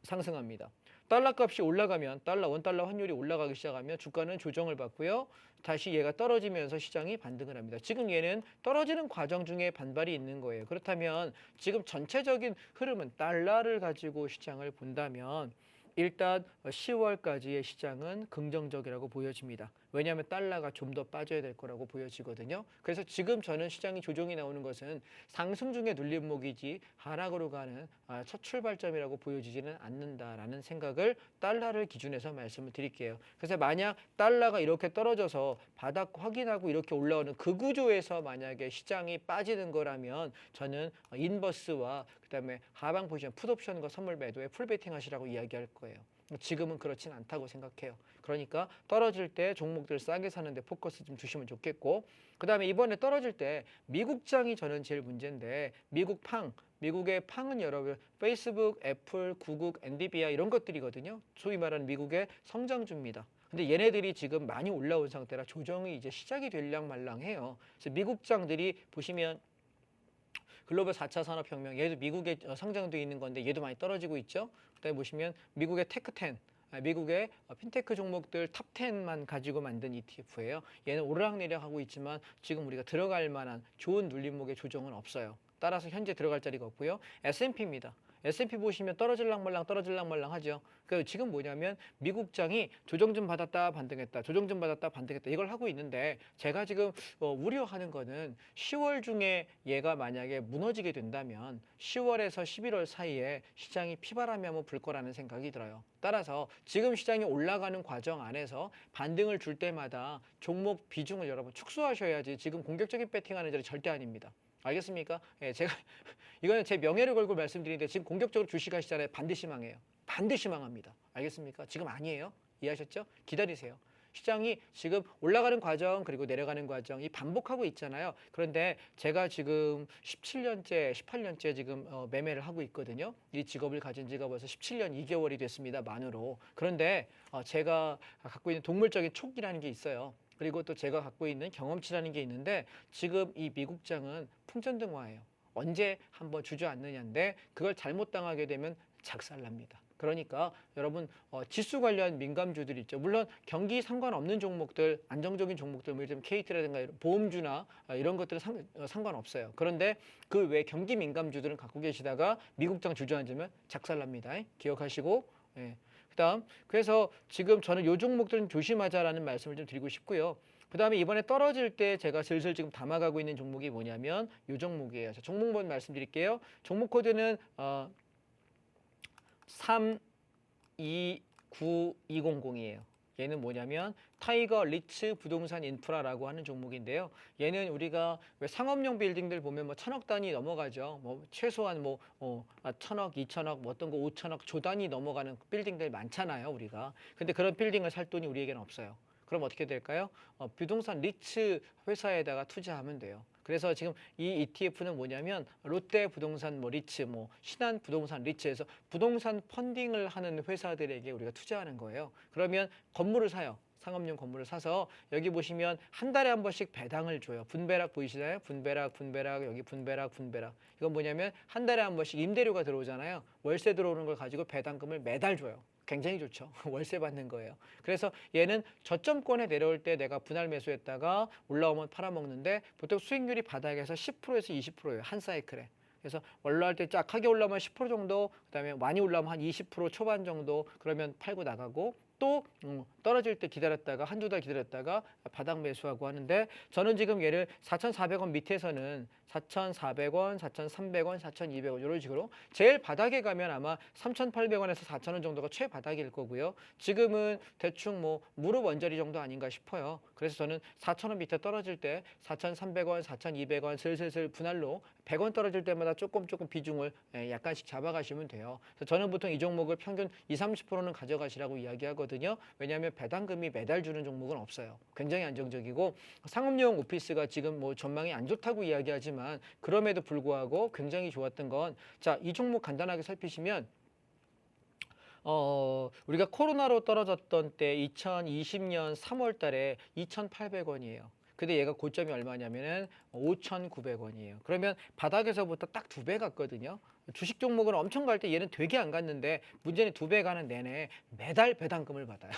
상승합니다. 달러 값이 올라가면 원달러 환율이 올라가기 시작하면 주가는 조정을 받고요. 다시 얘가 떨어지면서 시장이 반등을 합니다. 지금 얘는 떨어지는 과정 중에 반발이 있는 거예요. 그렇다면 지금 전체적인 흐름은 달러를 가지고 시장을 본다면 일단 10월까지의 시장은 긍정적이라고 보여집니다. 왜냐하면 달러가 좀 더 빠져야 될 거라고 보여지거든요. 그래서 지금 저는 시장이 조정이 나오는 것은 상승 중에 눌림목이지 하락으로 가는 첫 출발점이라고 보여지지는 않는다라는 생각을 달러를 기준해서 말씀을 드릴게요. 그래서 만약 달러가 이렇게 떨어져서 바닥 확인하고 이렇게 올라오는 그 구조에서 만약에 시장이 빠지는 거라면 저는 인버스와 그다음에 하방 포지션 풋옵션과 선물 매도에 풀베팅 하시라고 이야기할 거예요. 지금은 그렇진 않다고 생각해요. 그러니까 떨어질 때 종목들 싸게 사는데 포커스 좀 주시면 좋겠고, 그 다음에 이번에 떨어질 때 미국장이 저는 제일 문제인데, 미국의 팡은 여러분 페이스북, 애플, 구글, 엔비디아 이런 것들이거든요. 소위 말하는 미국의 성장주입니다. 근데 얘네들이 지금 많이 올라온 상태라 조정이 이제 시작이 될랑 말랑해요. 그래서 미국장들이 보시면 글로벌 4차 산업혁명, 얘도 미국에 상장돼 있는 건데 얘도 많이 떨어지고 있죠. 그다음에 보시면 미국의 테크10, 미국의 핀테크 종목들 탑 10만 가지고 만든 ETF예요. 얘는 오르락내리락 하고 있지만 지금 우리가 들어갈 만한 좋은 눌림목의 조정은 없어요. 따라서 현재 들어갈 자리가 없고요. S&P입니다. S&P 보시면 떨어질랑 말랑 하죠. 그 지금 뭐냐면 미국장이 조정 좀 받았다 반등했다, 조정 좀 받았다 반등했다 이걸 하고 있는데, 제가 지금 우려하는 거는 10월 중에 얘가 만약에 무너지게 된다면 10월에서 11월 사이에 시장이 피바람이 한번 불 거라는 생각이 들어요. 따라서 지금 시장이 올라가는 과정 안에서 반등을 줄 때마다 종목 비중을 여러분 축소하셔야지 지금 공격적인 배팅하는 자리 절대 아닙니다. 알겠습니까? 예, 제가 이거는 제 명예를 걸고 말씀드리는데 지금 공격적으로 주식하시잖아요. 반드시 망해요. 반드시 망합니다. 알겠습니까? 지금 아니에요. 이해하셨죠? 기다리세요. 시장이 지금 올라가는 과정 그리고 내려가는 과정이 반복하고 있잖아요. 그런데 제가 지금 17년째, 18년째 지금 매매를 하고 있거든요. 이 직업을 가진 지가 벌써 17년 2개월이 됐습니다. 만으로. 그런데 제가 갖고 있는 동물적인 촉이라는 게 있어요. 그리고 또 제가 갖고 있는 경험치라는 게 있는데 지금 이 미국장은 풍전등화예요. 언제 한번 주저앉느냐인데 그걸 잘못 당하게 되면 작살납니다. 그러니까 여러분 지수 관련 민감주들 있죠. 물론 경기 상관없는 종목들, 안정적인 종목들, 뭐 예를 들면 KT라든가 보험주나 이런 것들은 상관없어요. 그런데 그 외 경기 민감주들은 갖고 계시다가 미국장 주저앉으면 작살납니다. 기억하시고. 예. 그다음 그래서 지금 저는 요 종목들은 조심하자라는 말씀을 좀 드리고 싶고요. 그다음에 이번에 떨어질 때 제가 슬슬 지금 담아가고 있는 종목이 뭐냐면 요 종목이에요. 자, 종목번 말씀드릴게요. 종목 코드는 329200이에요. 얘는 뭐냐면 타이거 리츠 부동산 인프라라고 하는 종목인데요. 얘는 우리가 왜 상업용 빌딩들 보면 뭐 천억 단위 넘어가죠. 뭐 최소한 뭐 천억, 2천억, 뭐 어떤 거 5천억 조 단위 넘어가는 빌딩들 많잖아요, 우리가. 근데 그런 빌딩을 살 돈이 우리에게는 없어요. 그럼 어떻게 될까요? 부동산 리츠 회사에다가 투자하면 돼요. 그래서 지금 이 ETF는 뭐냐면 롯데 부동산 뭐 리츠, 뭐 신한 부동산 리츠에서 부동산 펀딩을 하는 회사들에게 우리가 투자하는 거예요. 그러면 건물을 사요. 상업용 건물을 사서 여기 보시면 한 달에 한 번씩 배당을 줘요. 분배락 보이시나요? 분배락, 여기 분배락. 이건 뭐냐면 한 달에 한 번씩 임대료가 들어오잖아요. 월세 들어오는 걸 가지고 배당금을 매달 줘요. 굉장히 좋죠. 월세 받는 거예요. 그래서 얘는 저점권에 내려올 때 내가 분할 매수했다가 올라오면 팔아먹는데 보통 수익률이 바닥에서 10%에서 20%예요. 한 사이클에. 그래서 올라갈 때 쫙하게 올라오면 10% 정도, 그다음에 많이 올라오면 한 20% 초반 정도 그러면 팔고 나가고 또 떨어질 때 기다렸다가 한두 달 기다렸다가 바닥 매수하고 하는데 저는 지금 얘를 4,400원 밑에서는 4,400원, 4,300원, 4,200원 이런 식으로 제일 바닥에 가면 아마 3,800원에서 4,000원 정도가 최바닥일 거고요. 지금은 대충 뭐 무릎 원저리 정도 아닌가 싶어요. 그래서 저는 4,000원 밑에 떨어질 때 4,300원, 4,200원 슬슬 분할로 100원 떨어질 때마다 조금 비중을 약간씩 잡아가시면 돼요. 그래서 저는 보통 이 종목을 평균 20-30%는 가져가시라고 이야기하거든요. 왜냐하면 배당금이 매달 주는 종목은 없어요. 굉장히 안정적이고 상업용 오피스가 지금 뭐 전망이 안 좋다고 이야기하지만 그럼에도 불구하고 굉장히 좋았던 건 자, 이 종목 간단하게 살피시면 우리가 코로나로 떨어졌던 때 2020년 3월 달에 2,800원이에요. 근데 얘가 고점이 얼마냐면은 5,900원이에요. 그러면 바닥에서부터 딱 2배 갔거든요. 주식 종목은 엄청 갈 때 얘는 되게 안 갔는데 문제는 2배 가는 내내 매달 배당금을 받아요.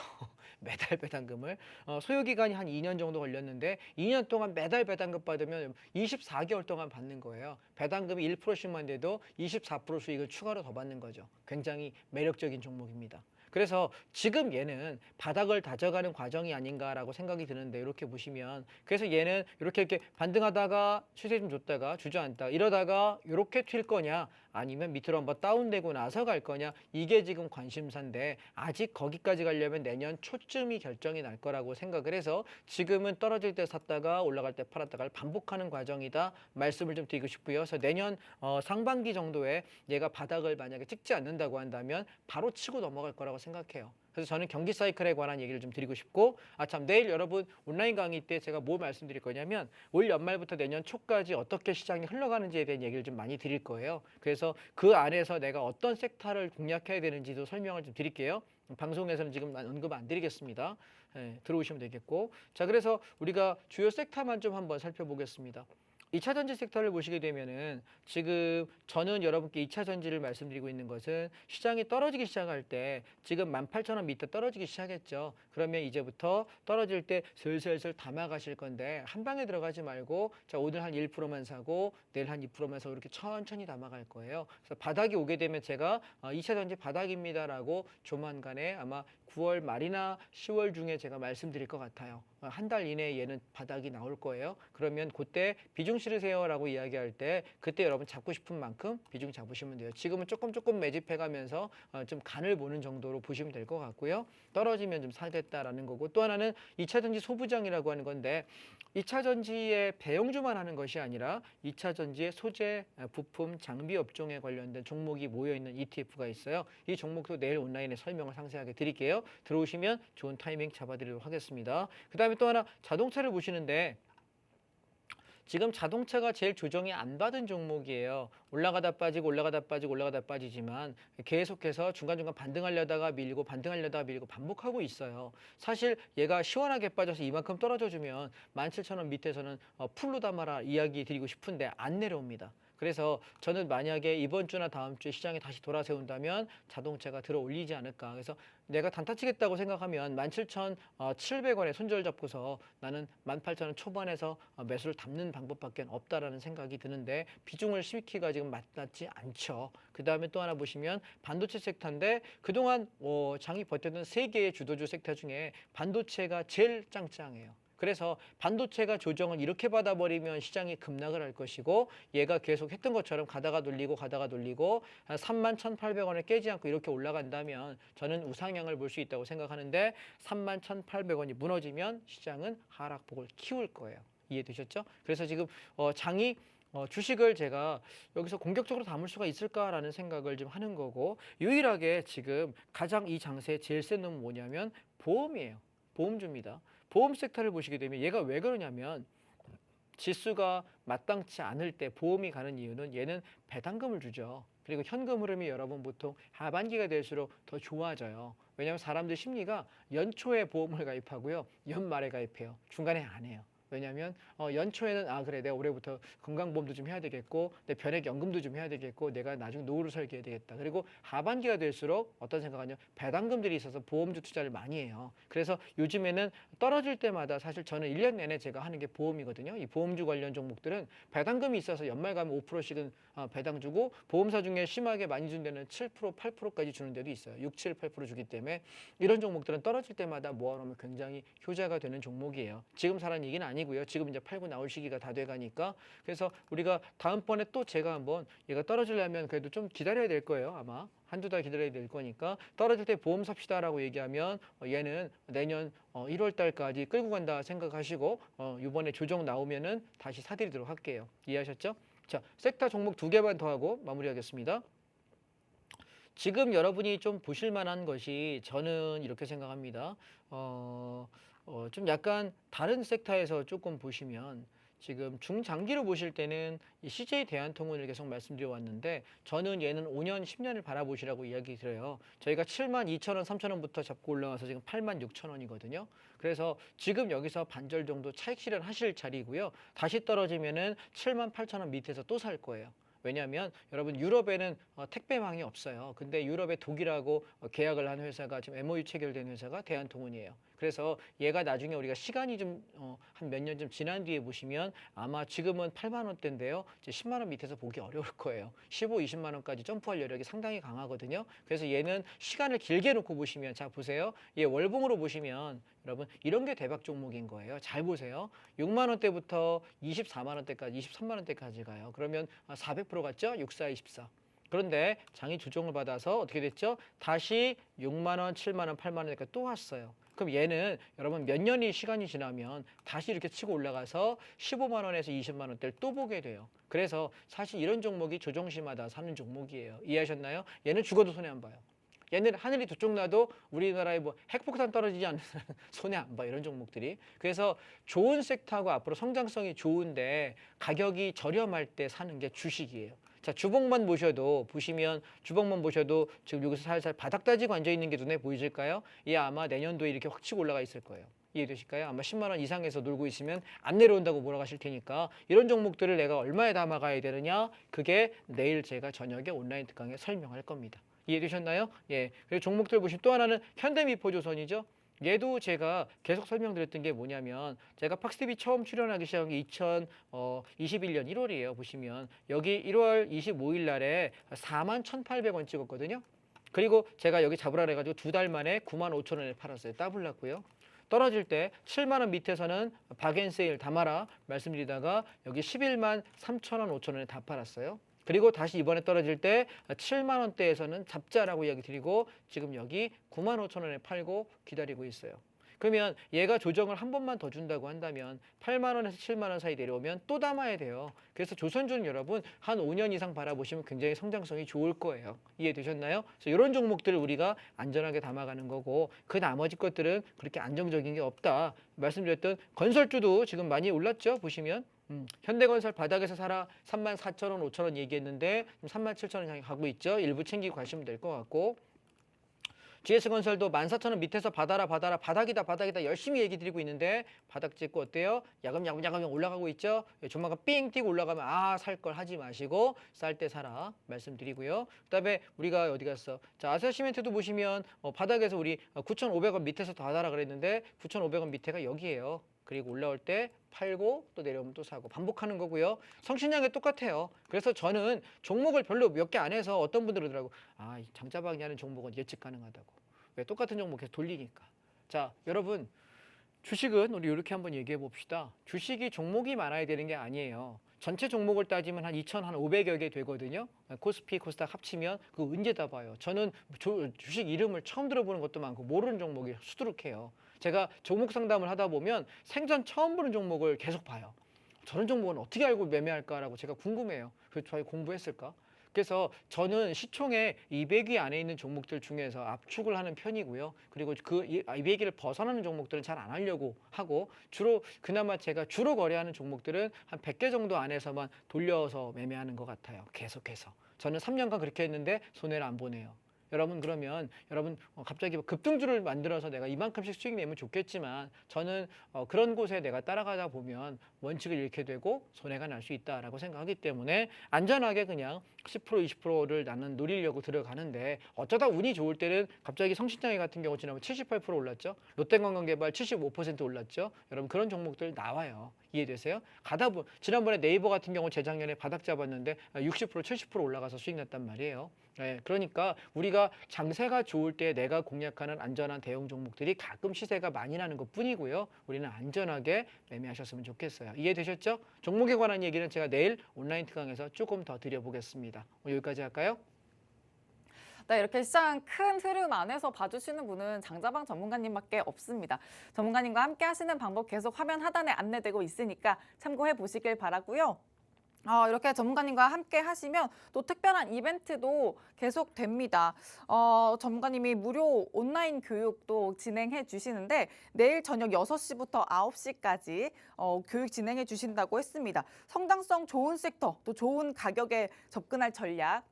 매달 배당금을 소요 기간이 한 2년 정도 걸렸는데 2년 동안 매달 배당금 받으면 24개월 동안 받는 거예요. 배당금이 1%씩만 돼도 24% 수익을 추가로 더 받는 거죠. 굉장히 매력적인 종목입니다. 그래서 지금 얘는 바닥을 다져가는 과정이 아닌가라고 생각이 드는데 이렇게 보시면 그래서 얘는 이렇게 반등하다가 추세 좀 줬다가 주저앉다 이러다가 이렇게 튈 거냐 아니면 밑으로 한번 다운되고 나서 갈 거냐 이게 지금 관심사인데 아직 거기까지 가려면 내년 초쯤이 결정이 날 거라고 생각을 해서 지금은 떨어질 때 샀다가 올라갈 때 팔았다가 반복하는 과정이다 말씀을 좀 드리고 싶고요. 그래서 내년 상반기 정도에 얘가 바닥을 만약에 찍지 않는다고 한다면 바로 치고 넘어갈 거라고 생각해요. 그래서 저는 경기 사이클에 관한 얘기를 좀 드리고 싶고 내일 여러분 온라인 강의 때 제가 뭐 말씀드릴 거냐면 올 연말부터 내년 초까지 어떻게 시장이 흘러가는지에 대한 얘기를 좀 많이 드릴 거예요. 그래서 그 안에서 내가 어떤 섹터를 공략해야 되는지도 설명을 좀 드릴게요. 방송에서는 지금 언급 안 드리겠습니다. 들어오시면 되겠고 자 그래서 우리가 주요 섹터만 좀 한번 살펴보겠습니다. 2차 전지 섹터를 보시게 되면은 지금 저는 여러분께 2차 전지를 말씀드리고 있는 것은 시장이 떨어지기 시작할 때 지금 18,000원 밑에 떨어지기 시작했죠. 그러면 이제부터 떨어질 때 슬슬 담아가실 건데 한 방에 들어가지 말고 자 오늘 한 1%만 사고 내일 한 2%만 사고 이렇게 천천히 담아갈 거예요. 그래서 바닥이 오게 되면 제가 2차 전지 바닥입니다라고 조만간에 아마 9월 말이나 10월 중에 제가 말씀드릴 것 같아요. 한 달 이내에 얘는 바닥이 나올 거예요. 그러면 그때 비중 싫으세요라고 이야기할 때 그때 여러분 잡고 싶은 만큼 비중 잡으시면 돼요. 지금은 조금 매집해가면서 좀 간을 보는 정도로 보시면 될 것 같고요. 떨어지면 좀 사겠다라는 거고, 또 하나는 2차 전지 소부장이라고 하는 건데 2차 전지의 배영주만 하는 것이 아니라 2차 전지의 소재, 부품, 장비 업종에 관련된 종목이 모여있는 ETF가 있어요. 이 종목도 내일 온라인에 설명을 상세하게 드릴게요. 들어오시면 좋은 타이밍 잡아드리도록 하겠습니다. 그 다음에 또 하나 자동차를 보시는데 지금 자동차가 제일 조정이 안 받은 종목이에요. 올라가다 빠지고 올라가다 빠지고 올라가다 빠지지만 계속해서 중간중간 반등하려다가 밀고 반등하려다가 밀고 반복하고 있어요. 사실 얘가 시원하게 빠져서 이만큼 떨어져주면 17,000원 밑에서는 풀로 담아라 이야기 드리고 싶은데 안 내려옵니다. 그래서 저는 만약에 이번 주나 다음 주에 시장이 다시 돌아세운다면 자동차가 들어 올리지 않을까. 그래서 내가 단타 치겠다고 생각하면 17,700원에 손절 잡고서 나는 18,000원 초반에서 매수를 담는 방법밖에 없다라는 생각이 드는데 비중을 싣기가 지금 맞지 않죠. 그 다음에 또 하나 보시면 반도체 섹터인데 그동안 장이 버텼던 세 개의 주도주 섹터 중에 반도체가 제일 짱짱해요. 그래서 반도체가 조정을 이렇게 받아버리면 시장이 급락을 할 것이고 얘가 계속 했던 것처럼 가다가 돌리고 가다가 돌리고 한 31,800원에 깨지 않고 이렇게 올라간다면 저는 우상향을 볼 수 있다고 생각하는데 31,800원이 무너지면 시장은 하락폭을 키울 거예요. 이해되셨죠? 그래서 지금 장이 주식을 제가 여기서 공격적으로 담을 수가 있을까라는 생각을 좀 하는 거고, 유일하게 지금 가장 이 장세에 제일 센 놈은 뭐냐면 보험이에요. 보험주입니다. 보험 섹터를 보시게 되면 얘가 왜 그러냐면 지수가 마땅치 않을 때 보험이 가는 이유는 얘는 배당금을 주죠. 그리고 현금 흐름이 여러분 보통 하반기가 될수록 더 좋아져요. 왜냐하면 사람들 심리가 연초에 보험을 가입하고요. 연말에 가입해요. 중간에 안 해요. 왜냐하면 연초에는 그래 내가 올해부터 건강보험도 좀 해야 되겠고 내 변액연금도 좀 해야 되겠고 내가 나중에 노후를 설계해야 되겠다. 그리고 하반기가 될수록 어떤 생각하냐 배당금들이 있어서 보험주 투자를 많이 해요. 그래서 요즘에는 떨어질 때마다 사실 저는 1년 내내 제가 하는 게 보험이거든요. 이 보험주 관련 종목들은 배당금이 있어서 연말 가면 5%씩은 배당 주고 보험사 중에 심하게 많이 준 데는 7%, 8%까지 주는 데도 있어요. 6, 7, 8% 주기 때문에 이런 종목들은 떨어질 때마다 모아놓으면 굉장히 효자가 되는 종목이에요. 지금 사라는 얘기는 아니고요. 지금 이제 팔고 나올 시기가 다 돼가니까 그래서 우리가 다음번에 또 제가 한번 얘가 떨어지려면 그래도 좀 기다려야 될 거예요. 아마 한두 달 기다려야 될 거니까 떨어질 때 보험 삽시다라고 얘기하면 얘는 내년 1월 달까지 끌고 간다 생각하시고 이번에 조정 나오면은 다시 사드리도록 할게요. 이해하셨죠? 자, 섹터 종목 2개만 더 하고 마무리하겠습니다. 지금 여러분이 좀 보실 만한 것이 저는 이렇게 생각합니다. 좀 약간 다른 섹터에서 조금 보시면 지금 중장기로 보실 때는 이 CJ 대한통운을 계속 말씀드려 왔는데 저는 얘는 5년, 10년을 바라보시라고 이야기 드려요. 저희가 72,000원, 3,000원부터 잡고 올라와서 지금 86,000원이거든요. 그래서 지금 여기서 반절 정도 차익 실현하실 자리고요. 다시 떨어지면은 78,000원 밑에서 또 살 거예요. 왜냐하면 여러분 유럽에는 택배망이 없어요. 근데 유럽에 독일하고 계약을 한 회사가 지금 MOU 체결된 회사가 대한통운이에요. 그래서 얘가 나중에 우리가 시간이 좀 한 몇 년 좀 지난 뒤에 보시면 아마 지금은 8만 원대인데요. 이제 10만 원 밑에서 보기 어려울 거예요. 15, 20만 원까지 점프할 여력이 상당히 강하거든요. 그래서 얘는 시간을 길게 놓고 보시면 자 보세요. 얘 월봉으로 보시면 여러분 이런 게 대박 종목인 거예요. 잘 보세요. 6만 원대부터 24만 원대까지 23만 원대까지 가요. 그러면 400% 갔죠? 64, 24. 그런데 장이 조정을 받아서 어떻게 됐죠? 다시 6만 원, 7만 원, 8만 원까지 또 왔어요. 그럼 얘는 여러분 몇 년이 시간이 지나면 다시 이렇게 치고 올라가서 15만 원에서 20만 원대를 또 보게 돼요. 그래서 사실 이런 종목이 조정시마다 사는 종목이에요. 이해하셨나요? 얘는 죽어도 손해 안 봐요. 얘는 하늘이 두 쪽 나도 우리나라에 뭐 핵폭탄 떨어지지 않는 손해 안 봐 이런 종목들이. 그래서 좋은 섹터하고 앞으로 성장성이 좋은데 가격이 저렴할 때 사는 게 주식이에요. 자, 주봉만 보셔도 보시면 주봉만 보셔도 지금 여기서 살살 바닥 다지고 앉아 있는 게 눈에 보이실까요? 얘 아마 내년도에 이렇게 확 치고 올라가 있을 거예요. 이해되실까요? 아마 10만 원 이상에서 놀고 있으면 안 내려온다고 몰아가실 테니까 이런 종목들을 내가 얼마에 담아가야 되느냐? 그게 내일 제가 저녁에 온라인 특강에 설명할 겁니다. 이해되셨나요? 예. 그리고 종목들 보시면 또 하나는 현대미포조선이죠. 얘도 제가 계속 설명드렸던 게 뭐냐면 제가 팍스TV 처음 출연하기 시작한 게 2021년 1월이에요. 보시면 여기 1월 25일 날에 41,800원 찍었거든요. 그리고 제가 여기 잡으라 그래가지고 두 달 만에 95,000원에 팔았어요. 더블 났고요. 떨어질 때 7만 원 밑에서는 박앤세일 담아라 말씀드리다가 여기 11만 3천 원, 5천 원에 다 팔았어요. 그리고 다시 이번에 떨어질 때 7만 원대에서는 잡자라고 이야기 드리고 지금 여기 9만 5천 원에 팔고 기다리고 있어요. 그러면 얘가 조정을 한 번만 더 준다고 한다면 8만 원에서 7만 원 사이 내려오면 또 담아야 돼요. 그래서 조선주는 여러분 한 5년 이상 바라보시면 굉장히 성장성이 좋을 거예요. 이해되셨나요? 그래서 이런 종목들을 우리가 안전하게 담아가는 거고 그 나머지 것들은 그렇게 안정적인 게 없다. 말씀드렸던 건설주도 지금 많이 올랐죠. 보시면. 현대건설 바닥에서 사라 3만 4천 원, 5천 원 얘기했는데 3만 7천 원 향해 가고 있죠. 일부 챙기고 가시면 될 것 같고 GS건설도 14,000원 밑에서 받아라 바닥이다 열심히 얘기 드리고 있는데 바닥 찍고 어때요? 야금야금 올라가고 있죠. 조만간 삥 뛰고 올라가면 살 걸 하지 마시고 쌀 때 사라 말씀드리고요. 그다음에 우리가 어디 갔어? 자, 아시아시멘트도 보시면 바닥에서 우리 9,500원 밑에서 받아라 그랬는데 9,500원 밑에가 여기예요. 그리고 올라올 때 팔고 또 내려오면 또 사고 반복하는 거고요. 성신양에 똑같아요. 그래서 저는 종목을 별로 몇 개 안 해서 어떤 분들은 그러더라고. 이 장자방이 하는 종목은 예측 가능하다고. 왜 똑같은 종목 계속 돌리니까. 자, 여러분 주식은 우리 이렇게 한번 얘기해 봅시다. 주식이 종목이 많아야 되는 게 아니에요. 전체 종목을 따지면 한 2,500여 개 되거든요. 코스피, 코스닥 합치면 그거 언제 다 봐요. 저는 주식 이름을 처음 들어보는 것도 많고 모르는 종목이 수두룩해요. 제가 종목 상담을 하다 보면 생전 처음 보는 종목을 계속 봐요. 저런 종목은 어떻게 알고 매매할까라고 제가 궁금해요. 그래서 저희 공부했을까? 그래서 저는 시총에 200위 안에 있는 종목들 중에서 압축을 하는 편이고요. 그리고 그 200위를 벗어나는 종목들은 잘 안 하려고 하고 주로 그나마 제가 주로 거래하는 종목들은 한 100개 정도 안에서만 돌려서 매매하는 것 같아요. 계속해서. 저는 3년간 그렇게 했는데 손해를 안 보네요. 여러분 그러면 갑자기 급등주를 만들어서 내가 이만큼씩 수익 내면 좋겠지만 저는 그런 곳에 내가 따라가다 보면 원칙을 잃게 되고 손해가 날 수 있다라고 생각하기 때문에 안전하게 그냥 10% 20%를 나는 노리려고 들어가는데 어쩌다 운이 좋을 때는 갑자기 성신창회 같은 경우 지나면 78% 올랐죠. 롯데관광개발 75% 올랐죠. 여러분 그런 종목들 나와요. 이해되세요? 지난번에 네이버 같은 경우 재작년에 바닥 잡았는데 60% 70% 올라가서 수익 났단 말이에요. 네, 그러니까 우리가 장세가 좋을 때 내가 공략하는 안전한 대형 종목들이 가끔 시세가 많이 나는 것 뿐이고요. 우리는 안전하게 매매하셨으면 좋겠어요. 이해되셨죠? 종목에 관한 얘기는 제가 내일 온라인 특강에서 조금 더 드려보겠습니다. 여기까지 할까요? 네, 이렇게 시장 큰 흐름 안에서 봐주시는 분은 장자방 전문가님밖에 없습니다. 전문가님과 함께 하시는 방법 계속 화면 하단에 안내되고 있으니까 참고해 보시길 바라고요. 이렇게 전문가님과 함께 하시면 또 특별한 이벤트도 계속 됩니다. 전문가님이 무료 온라인 교육도 진행해 주시는데 내일 저녁 6시부터 9시까지 교육 진행해 주신다고 했습니다. 성장성 좋은 섹터, 또 좋은 가격에 접근할 전략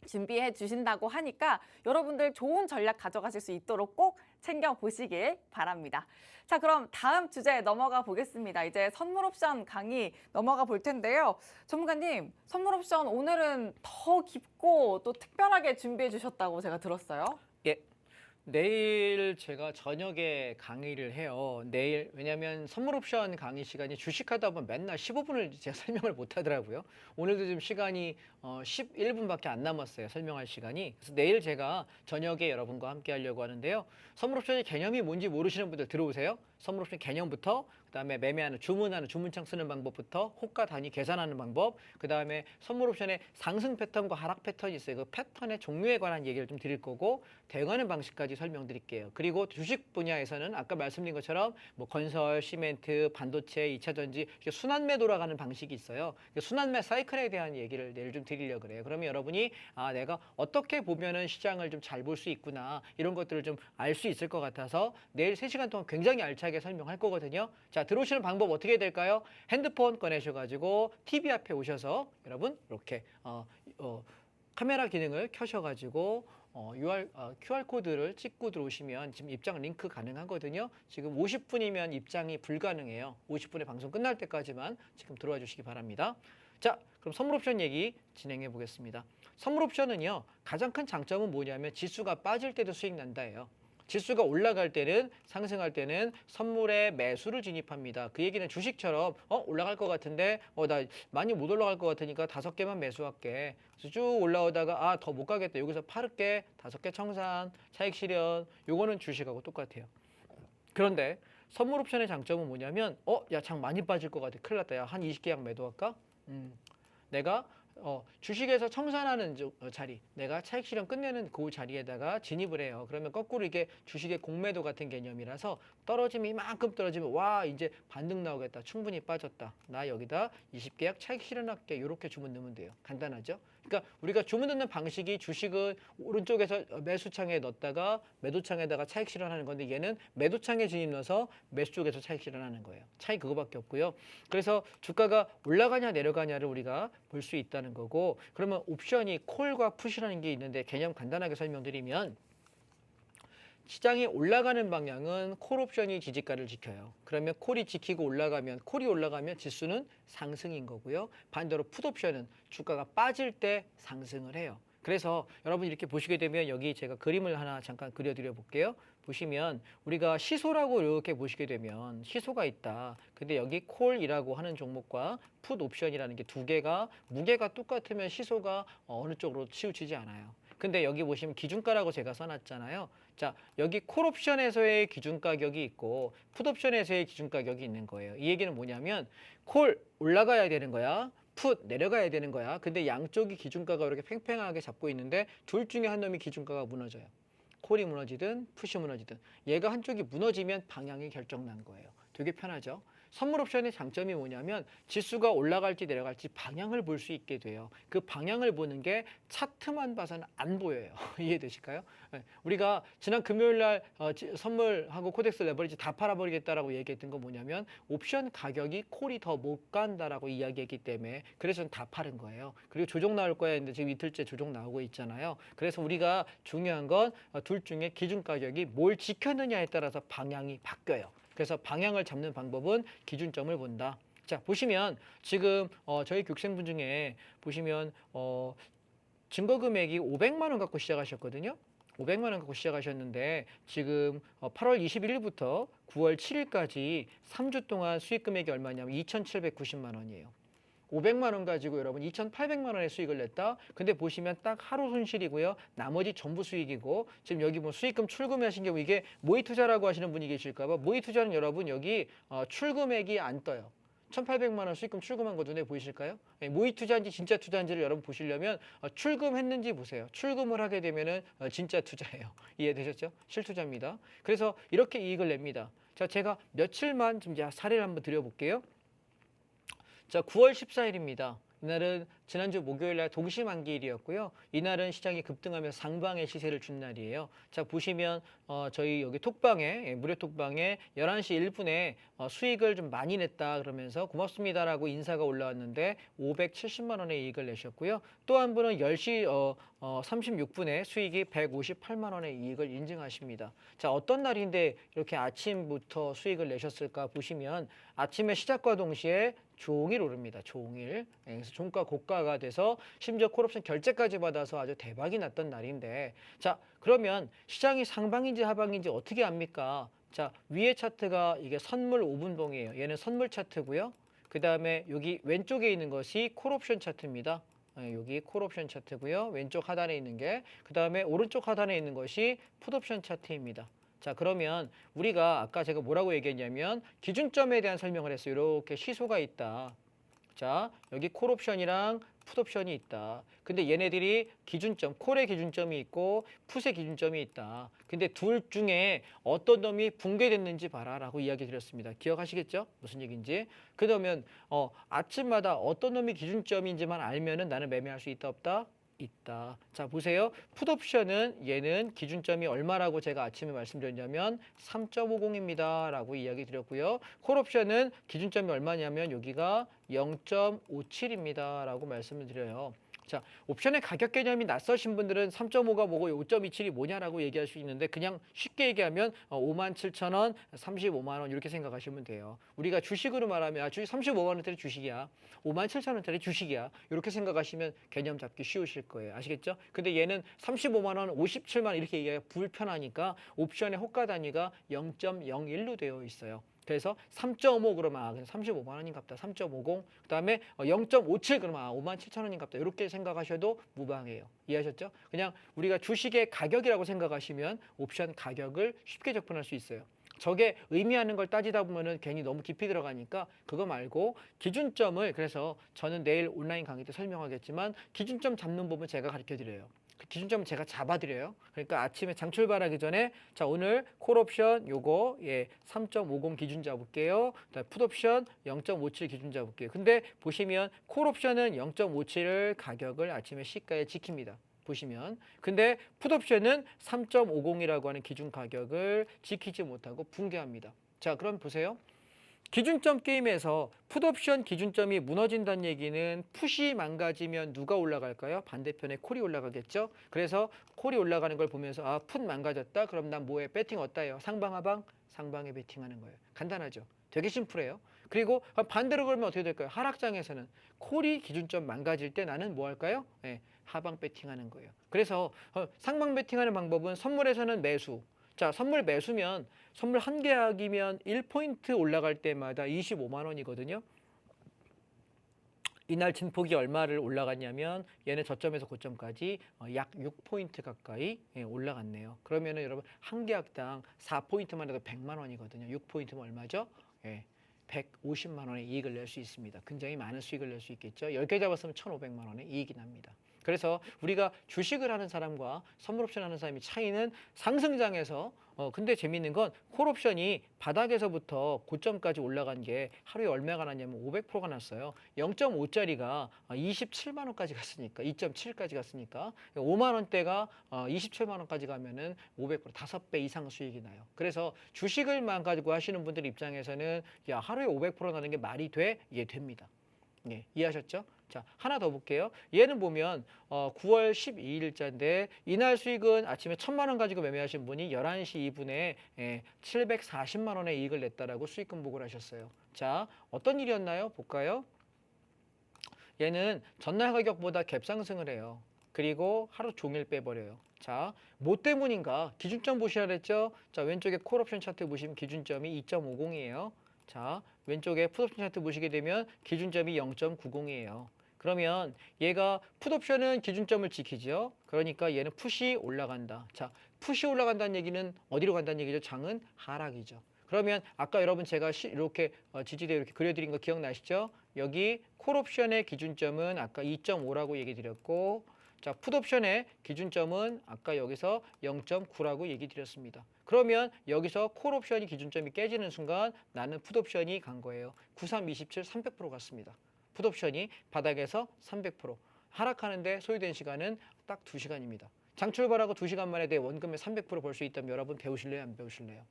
준비해 주신다고 하니까 여러분들 좋은 전략 가져가실 수 있도록 꼭 챙겨보시길 바랍니다. 자, 그럼 다음 주제 넘어가 보겠습니다. 이제 선물 옵션 강의 넘어가 볼 텐데요. 전문가님, 선물 옵션 오늘은 더 깊고 또 특별하게 준비해 주셨다고 제가 들었어요. 예. 내일 제가 저녁에 강의를 해요. 내일 왜냐하면 선물 옵션 강의 시간이 주식하다 보면 맨날 15분을 제가 설명을 못 하더라고요. 오늘도 지금 시간이 11분밖에 안 남았어요. 설명할 시간이. 그래서 내일 제가 저녁에 여러분과 함께 하려고 하는데요. 선물 옵션의 개념이 뭔지 모르시는 분들 들어오세요. 선물 옵션 개념부터 그다음에 매매하는 주문하는 주문창 쓰는 방법부터 호가 단위 계산하는 방법, 그다음에 선물 옵션의 상승 패턴과 하락 패턴이 있어요. 그 패턴의 종류에 관한 얘기를 좀 드릴 거고 대응하는 방식까지 설명드릴게요. 그리고 주식 분야에서는 아까 말씀드린 것처럼 뭐 건설, 시멘트, 반도체, 2차 전지 이렇게 순환매 돌아가는 방식이 있어요. 순환매 사이클에 대한 얘기를 내일 좀 드리려고 그래요. 그러면 여러분이 내가 어떻게 보면은 시장을 좀 잘 볼 수 있구나 이런 것들을 좀 알 수 있을 것 같아서 내일 3시간 동안 굉장히 알차게 설명할 거거든요. 자, 들어오시는 방법 어떻게 될까요? 핸드폰 꺼내셔가지고 TV 앞에 오셔서 여러분 이렇게 카메라 기능을 켜셔가지고 QR코드를 찍고 들어오시면 지금 입장 링크 가능하거든요. 지금 50분이면 입장이 불가능해요. 50분에 방송 끝날 때까지만 지금 들어와 주시기 바랍니다. 자, 그럼 선물 옵션 얘기 진행해 보겠습니다. 선물 옵션은요, 가장 큰 장점은 뭐냐면 지수가 빠질 때도 수익 난다예요. 지수가 올라갈 때는 상승할 때는 선물에 매수를 진입합니다. 그 얘기는 주식처럼 올라갈 것 같은데 나 많이 못 올라갈 것 같으니까 5개만 매수할게. 그래서 쭉 올라오다가 더 못 가겠다. 여기서 팔을게. 5개 청산, 차익 실현. 요거는 주식하고 똑같아요. 그런데 선물 옵션의 장점은 뭐냐면 야, 장 많이 빠질 것 같아. 큰일 났다. 야, 한 20계약 매도할까? 내가 주식에서 청산하는 자리, 내가 차익 실현 끝내는 그 자리에다가 진입을 해요. 그러면 거꾸로 이게 주식의 공매도 같은 개념이라서 떨어지면 이만큼 떨어지면 와, 이제 반등 나오겠다. 충분히 빠졌다. 나 여기다 20계약 차익 실현할게. 이렇게 주문 넣으면 돼요. 간단하죠? 그러니까 우리가 주문 넣는 방식이 주식은 오른쪽에서 매수창에 넣었다가 매도창에다가 차익 실현하는 건데 얘는 매도창에 진입 넣어서 매수 쪽에서 차익 실현하는 거예요. 차이 그거밖에 없고요. 그래서 주가가 올라가냐 내려가냐를 우리가 볼 수 있다는 거고, 그러면 옵션이 콜과 풋이라는 게 있는데 개념 간단하게 설명드리면 시장이 올라가는 방향은 콜 옵션이 지지가를 지켜요. 그러면 콜이 지키고 콜이 올라가면 지수는 상승인 거고요. 반대로 풋 옵션은 주가가 빠질 때 상승을 해요. 그래서 여러분 이렇게 보시게 되면 여기 제가 그림을 하나 잠깐 그려드려 볼게요. 보시면 우리가 시소라고 이렇게 보시게 되면 시소가 있다. 근데 여기 콜이라고 하는 종목과 풋 옵션이라는 게 두 개가 무게가 똑같으면 시소가 어느 쪽으로 치우치지 않아요. 근데 여기 보시면 기준가라고 제가 써놨잖아요. 자, 여기 콜 옵션에서의 기준 가격이 있고 풋 옵션에서의 기준 가격이 있는 거예요. 이 얘기는 뭐냐면 콜 올라가야 되는 거야. 풋 내려가야 되는 거야. 근데 양쪽이 기준가가 이렇게 팽팽하게 잡고 있는데 둘 중에 한 놈이 기준가가 무너져요. 콜이 무너지든 풋이 무너지든 얘가 한쪽이 무너지면 방향이 결정난 거예요. 되게 편하죠. 선물 옵션의 장점이 뭐냐면 지수가 올라갈지 내려갈지 방향을 볼 수 있게 돼요. 그 방향을 보는 게 차트만 봐서는 안 보여요. 이해되실까요? 네. 우리가 지난 금요일 날 선물하고 코덱스 레버리지 다 팔아버리겠다라고 얘기했던 건 뭐냐면 옵션 가격이 콜이 더 못 간다라고 이야기했기 때문에 그래서 다 파는 거예요. 그리고 조정 나올 거야 했는데 지금 이틀째 조정 나오고 있잖아요. 그래서 우리가 중요한 건 둘 중에 기준 가격이 뭘 지켰느냐에 따라서 방향이 바뀌어요. 그래서 방향을 잡는 방법은 기준점을 본다. 자, 보시면 지금 저희 교육생분 중에 보시면 증거 금액이 500만 원 갖고 시작하셨거든요. 500만 원 갖고 시작하셨는데 지금 8월 21일부터 9월 7일까지 3주 동안 수익 금액이 얼마냐면 2,790만 원이에요. 500만 원 가지고 여러분 2,800만 원의 수익을 냈다. 근데 보시면 딱 하루 손실이고요. 나머지 전부 수익이고 지금 여기 뭐 수익금 출금하신 게 이게 모의 투자라고 하시는 분이 계실까 봐 모의 투자는 여러분 여기 출금액이 안 떠요. 1,800만 원 수익금 출금한 거 눈에 보이실까요? 모의 투자인지 진짜 투자인지를 여러분 보시려면 출금했는지 보세요. 출금을 하게 되면은 진짜 투자예요. 이해되셨죠? 실투자입니다. 그래서 이렇게 이익을 냅니다. 자, 제가 며칠만 좀 사례를 한번 드려볼게요. 자, 9월 14일입니다. 이날은 지난주 목요일 날 동시만기일이었고요. 이날은 시장이 급등하면서 상방의 시세를 준 날이에요. 자, 보시면 저희 여기 톡방에 무료 톡방에 11시 1분에 수익을 좀 많이 냈다 그러면서 고맙습니다라고 인사가 올라왔는데 570만 원의 이익을 내셨고요. 또 한 분은 10시 36분에 수익이 158만 원의 이익을 인증하십니다. 자, 어떤 날인데 이렇게 아침부터 수익을 내셨을까 보시면 아침에 시작과 동시에 종일 오릅니다. 종일. 그래서 종가 고가가 돼서 심지어 콜옵션 결제까지 받아서 아주 대박이 났던 날인데, 자, 그러면 시장이 상방인지 하방인지 어떻게 압니까? 자, 위에 차트가 이게 선물 5분봉이에요. 얘는 선물 차트고요. 그 다음에 여기 왼쪽에 있는 것이 콜옵션 차트입니다. 여기 콜옵션 차트고요. 왼쪽 하단에 있는 게, 그 다음에 오른쪽 하단에 있는 것이 풋옵션 차트입니다. 자, 그러면 우리가 아까 제가 뭐라고 얘기했냐면 기준점에 대한 설명을 했어요. 이렇게 시소가 있다. 자, 여기 콜옵션이랑 풋옵션이 있다. 근데 얘네들이 기준점, 콜의 기준점이 있고 풋의 기준점이 있다. 근데 둘 중에 어떤 놈이 붕괴됐는지 봐라라고 이야기 드렸습니다. 기억하시겠죠? 무슨 얘기인지. 그러면 아침마다 어떤 놈이 기준점인지만 알면은 나는 매매할 수 있다 없다? 있다. 자, 보세요. 풋옵션은 얘는 기준점이 얼마라고 제가 아침에 말씀드렸냐면 3.50입니다 라고 이야기 드렸고요. 콜옵션은 기준점이 얼마냐면 여기가 0.57입니다 라고 말씀을 드려요. 자, 옵션의 가격 개념이 낯서신 분들은 3.5가 뭐고 5.27이 뭐냐라고 얘기할 수 있는데 그냥 쉽게 얘기하면 57,000원, 35만 원 이렇게 생각하시면 돼요. 우리가 주식으로 말하면 주식 35만 원짜리 주식이야. 57,000원짜리 주식이야. 이렇게 생각하시면 개념 잡기 쉬우실 거예요. 아시겠죠? 근데 얘는 35만 원, 57만 원 이렇게 얘기하기가 불편하니까 옵션의 호가 단위가 0.01로 되어 있어요. 그래서 3.5 그러면 그냥 35만 원인갑다. 3.50. 그다음에 0.57 그러면 57,000원인갑다. 이렇게 생각하셔도 무방해요. 이해하셨죠? 그냥 우리가 주식의 가격이라고 생각하시면 옵션 가격을 쉽게 접근할 수 있어요. 저게 의미하는 걸 따지다 보면은 괜히 너무 깊이 들어가니까 그거 말고 기준점을, 그래서 저는 내일 온라인 강의 때 설명하겠지만 기준점 잡는 법은 제가 가르쳐 드려요. 그 기준점은 제가 잡아드려요. 그러니까 아침에 장 출발하기 전에 자, 오늘 콜옵션 요거 3.50 기준 잡을게요. 그다음에 풋옵션 0.57 기준 잡을게요. 근데 보시면 콜옵션은 0.57을 가격을 아침에 시가에 지킵니다. 보시면. 근데 풋옵션은 3.50이라고 하는 기준 가격을 지키지 못하고 붕괴합니다. 자, 그럼 보세요. 기준점 게임에서 풋옵션 기준점이 무너진다는 얘기는 풋이 망가지면 누가 올라갈까요? 반대편에 콜이 올라가겠죠. 그래서 콜이 올라가는 걸 보면서 아, 풋 망가졌다. 그럼 난 뭐에 배팅 어따요? 상방하방? 상방에 배팅하는 거예요. 간단하죠. 되게 심플해요. 그리고 반대로 그러면 어떻게 될까요? 하락장에서는 콜이 기준점 망가질 때 나는 뭐 할까요? 하방 배팅하는 거예요. 그래서 상방 배팅하는 방법은 선물에서는 매수. 자, 선물 매수면 선물 한 계약이면 1포인트 올라갈 때마다 25만 원이거든요. 이날 진폭이 얼마를 올라갔냐면 얘는 저점에서 고점까지 약 6포인트 가까이 올라갔네요. 그러면은 여러분 한 계약당 4포인트만 해도 100만 원이거든요. 6포인트면 얼마죠? 150만 원의 이익을 낼 수 있습니다. 굉장히 많은 수익을 낼 수 있겠죠. 10개 잡았으면 1,500만 원의 이익이 납니다. 그래서 우리가 주식을 하는 사람과 선물옵션 하는 사람의 차이는 상승장에서 근데 재미있는 건 콜옵션이 바닥에서부터 고점까지 올라간 게 하루에 얼마가 났냐면 500%가 났어요. 0.5짜리가 27만 원까지 갔으니까 2.7까지 갔으니까 5만 원대가 27만 원까지 가면은 500% 5배 이상 수익이 나요. 그래서 주식을만 가지고 하시는 분들 입장에서는 야, 하루에 500% 나는 게 말이 돼? 이게 됩니다. 예, 이해하셨죠? 자, 하나 더 볼게요. 얘는 보면 9월 12일자인데 이날 수익은 아침에 1,000만 원 가지고 매매하신 분이 11시 2분에 740만 원의 이익을 냈다라고 수익금 보고를 하셨어요. 자, 어떤 일이었나요? 볼까요? 얘는 전날 가격보다 갭 상승을 해요. 그리고 하루 종일 빼버려요. 자, 뭐 때문인가? 기준점 보시라 그랬죠? 자, 왼쪽에 콜옵션 차트 보시면 기준점이 2.50이에요. 자, 왼쪽에 풋옵션 차트 보시게 되면 기준점이 0.90이에요. 그러면 얘가 풋옵션은 기준점을 지키죠. 그러니까 얘는 풋이 올라간다. 자, 풋이 올라간다는 얘기는 어디로 간다는 얘기죠? 장은 하락이죠. 그러면 아까 여러분 제가 이렇게 지지대 이렇게 그려드린 거 기억나시죠? 여기 콜옵션의 기준점은 아까 2.5라고 얘기 드렸고, 자, 풋옵션의 기준점은 아까 여기서 0.9라고 얘기 드렸습니다. 그러면 여기서 콜옵션이 기준점이 깨지는 순간 나는 풋옵션이 간 거예요. 93, 27, 300% 갔습니다. 풋옵션이 바닥에서 300% 하락하는데 소요된 시간은 딱 2시간입니다. 장 출발하고 2시간 만에 내 원금의 300% 벌 수 있다면 여러분 배우실래요? 안 배우실래요?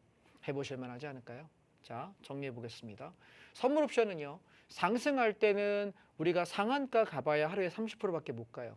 해보실 만하지 않을까요? 자, 정리해 보겠습니다. 선물 옵션은요, 상승할 때는 우리가 상한가 가봐야 하루에 30%밖에 못 가요.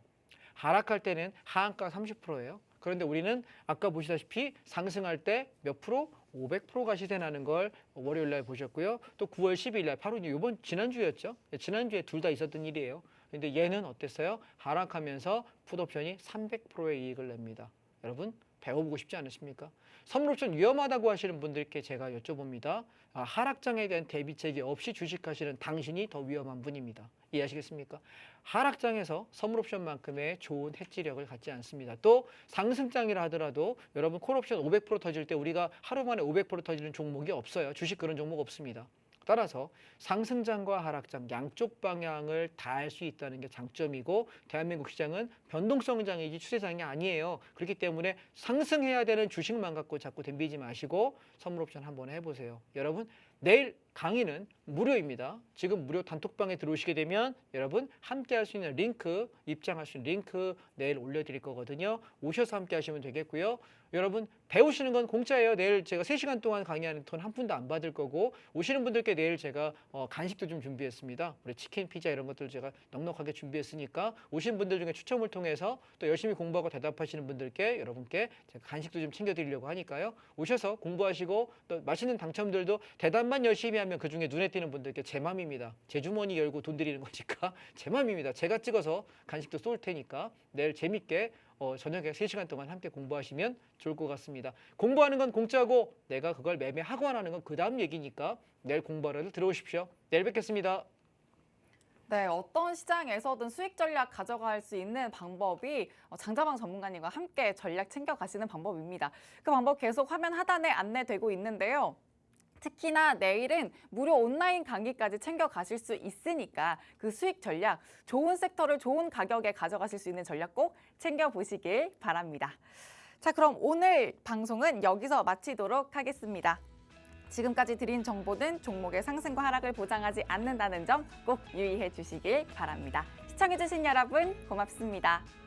하락할 때는 하한가 30%예요. 그런데 우리는 아까 보시다시피 상승할 때 몇 프로? 500%가 시세 나는 걸 월요일 날 보셨고요. 또 9월 12일 날 바로 이번 지난주였죠. 지난주에 둘 다 있었던 일이에요. 근데 얘는 어땠어요? 하락하면서 풋옵션이 300%의 이익을 냅니다. 여러분 배워보고 싶지 않으십니까? 선물옵션 위험하다고 하시는 분들께 제가 여쭤봅니다. 하락장에 대한 대비책이 없이 주식하시는 당신이 더 위험한 분입니다. 이해하시겠습니까? 하락장에서 선물옵션만큼의 좋은 해지력을 갖지 않습니다. 또 상승장이라 하더라도 여러분 콜옵션 500% 터질 때 우리가 하루 만에 500% 터지는 종목이 없어요. 주식 그런 종목 없습니다. 따라서 상승장과 하락장 양쪽 방향을 다 할 수 있다는 게 장점이고, 대한민국 시장은 변동성장이지 추세장이 아니에요. 그렇기 때문에 상승해야 되는 주식만 갖고 자꾸 덤비지 마시고 선물옵션 한번 해보세요. 여러분 내일 강의는 무료입니다. 지금 무료 단톡방에 들어오시게 되면 여러분 함께 할 수 있는 링크, 입장할 수 있는 링크 내일 올려드릴 거거든요. 오셔서 함께 하시면 되겠고요. 여러분 배우시는 건 공짜예요. 내일 제가 3시간 동안 강의하는 돈 한 푼도 안 받을 거고, 오시는 분들께 내일 제가 간식도 좀 준비했습니다. 우리 치킨, 피자 이런 것들 제가 넉넉하게 준비했으니까 오신 분들 중에 추첨을 통해서 또 열심히 공부하고 대답하시는 분들께 여러분께 제가 간식도 좀 챙겨드리려고 하니까요. 오셔서 공부하시고 또 맛있는 당첨들도 대답만 열심히 하면 그중에 눈에 띄는 분들께 제 맘입니다. 제 주머니 열고 돈 드리는 거니까 제 맘입니다. 제가 찍어서 간식도 쏠 테니까 내일 재밌게 저녁에 3시간 동안 함께 공부하시면 좋을 것 같습니다. 공부하는 건 공짜고 내가 그걸 매매하고 안 하는 건 그 다음 얘기니까 내일 공부하러 들어오십시오. 내일 뵙겠습니다. 네, 어떤 시장에서든 수익 전략 가져갈 수 있는 방법이 장자방 전문가님과 함께 전략 챙겨가시는 방법입니다. 그 방법 계속 화면 하단에 안내되고 있는데요. 특히나 내일은 무료 온라인 강의까지 챙겨가실 수 있으니까 그 수익 전략, 좋은 섹터를 좋은 가격에 가져가실 수 있는 전략 꼭 챙겨보시길 바랍니다. 자, 그럼 오늘 방송은 여기서 마치도록 하겠습니다. 지금까지 드린 정보는 종목의 상승과 하락을 보장하지 않는다는 점 꼭 유의해 주시길 바랍니다. 시청해주신 여러분 고맙습니다.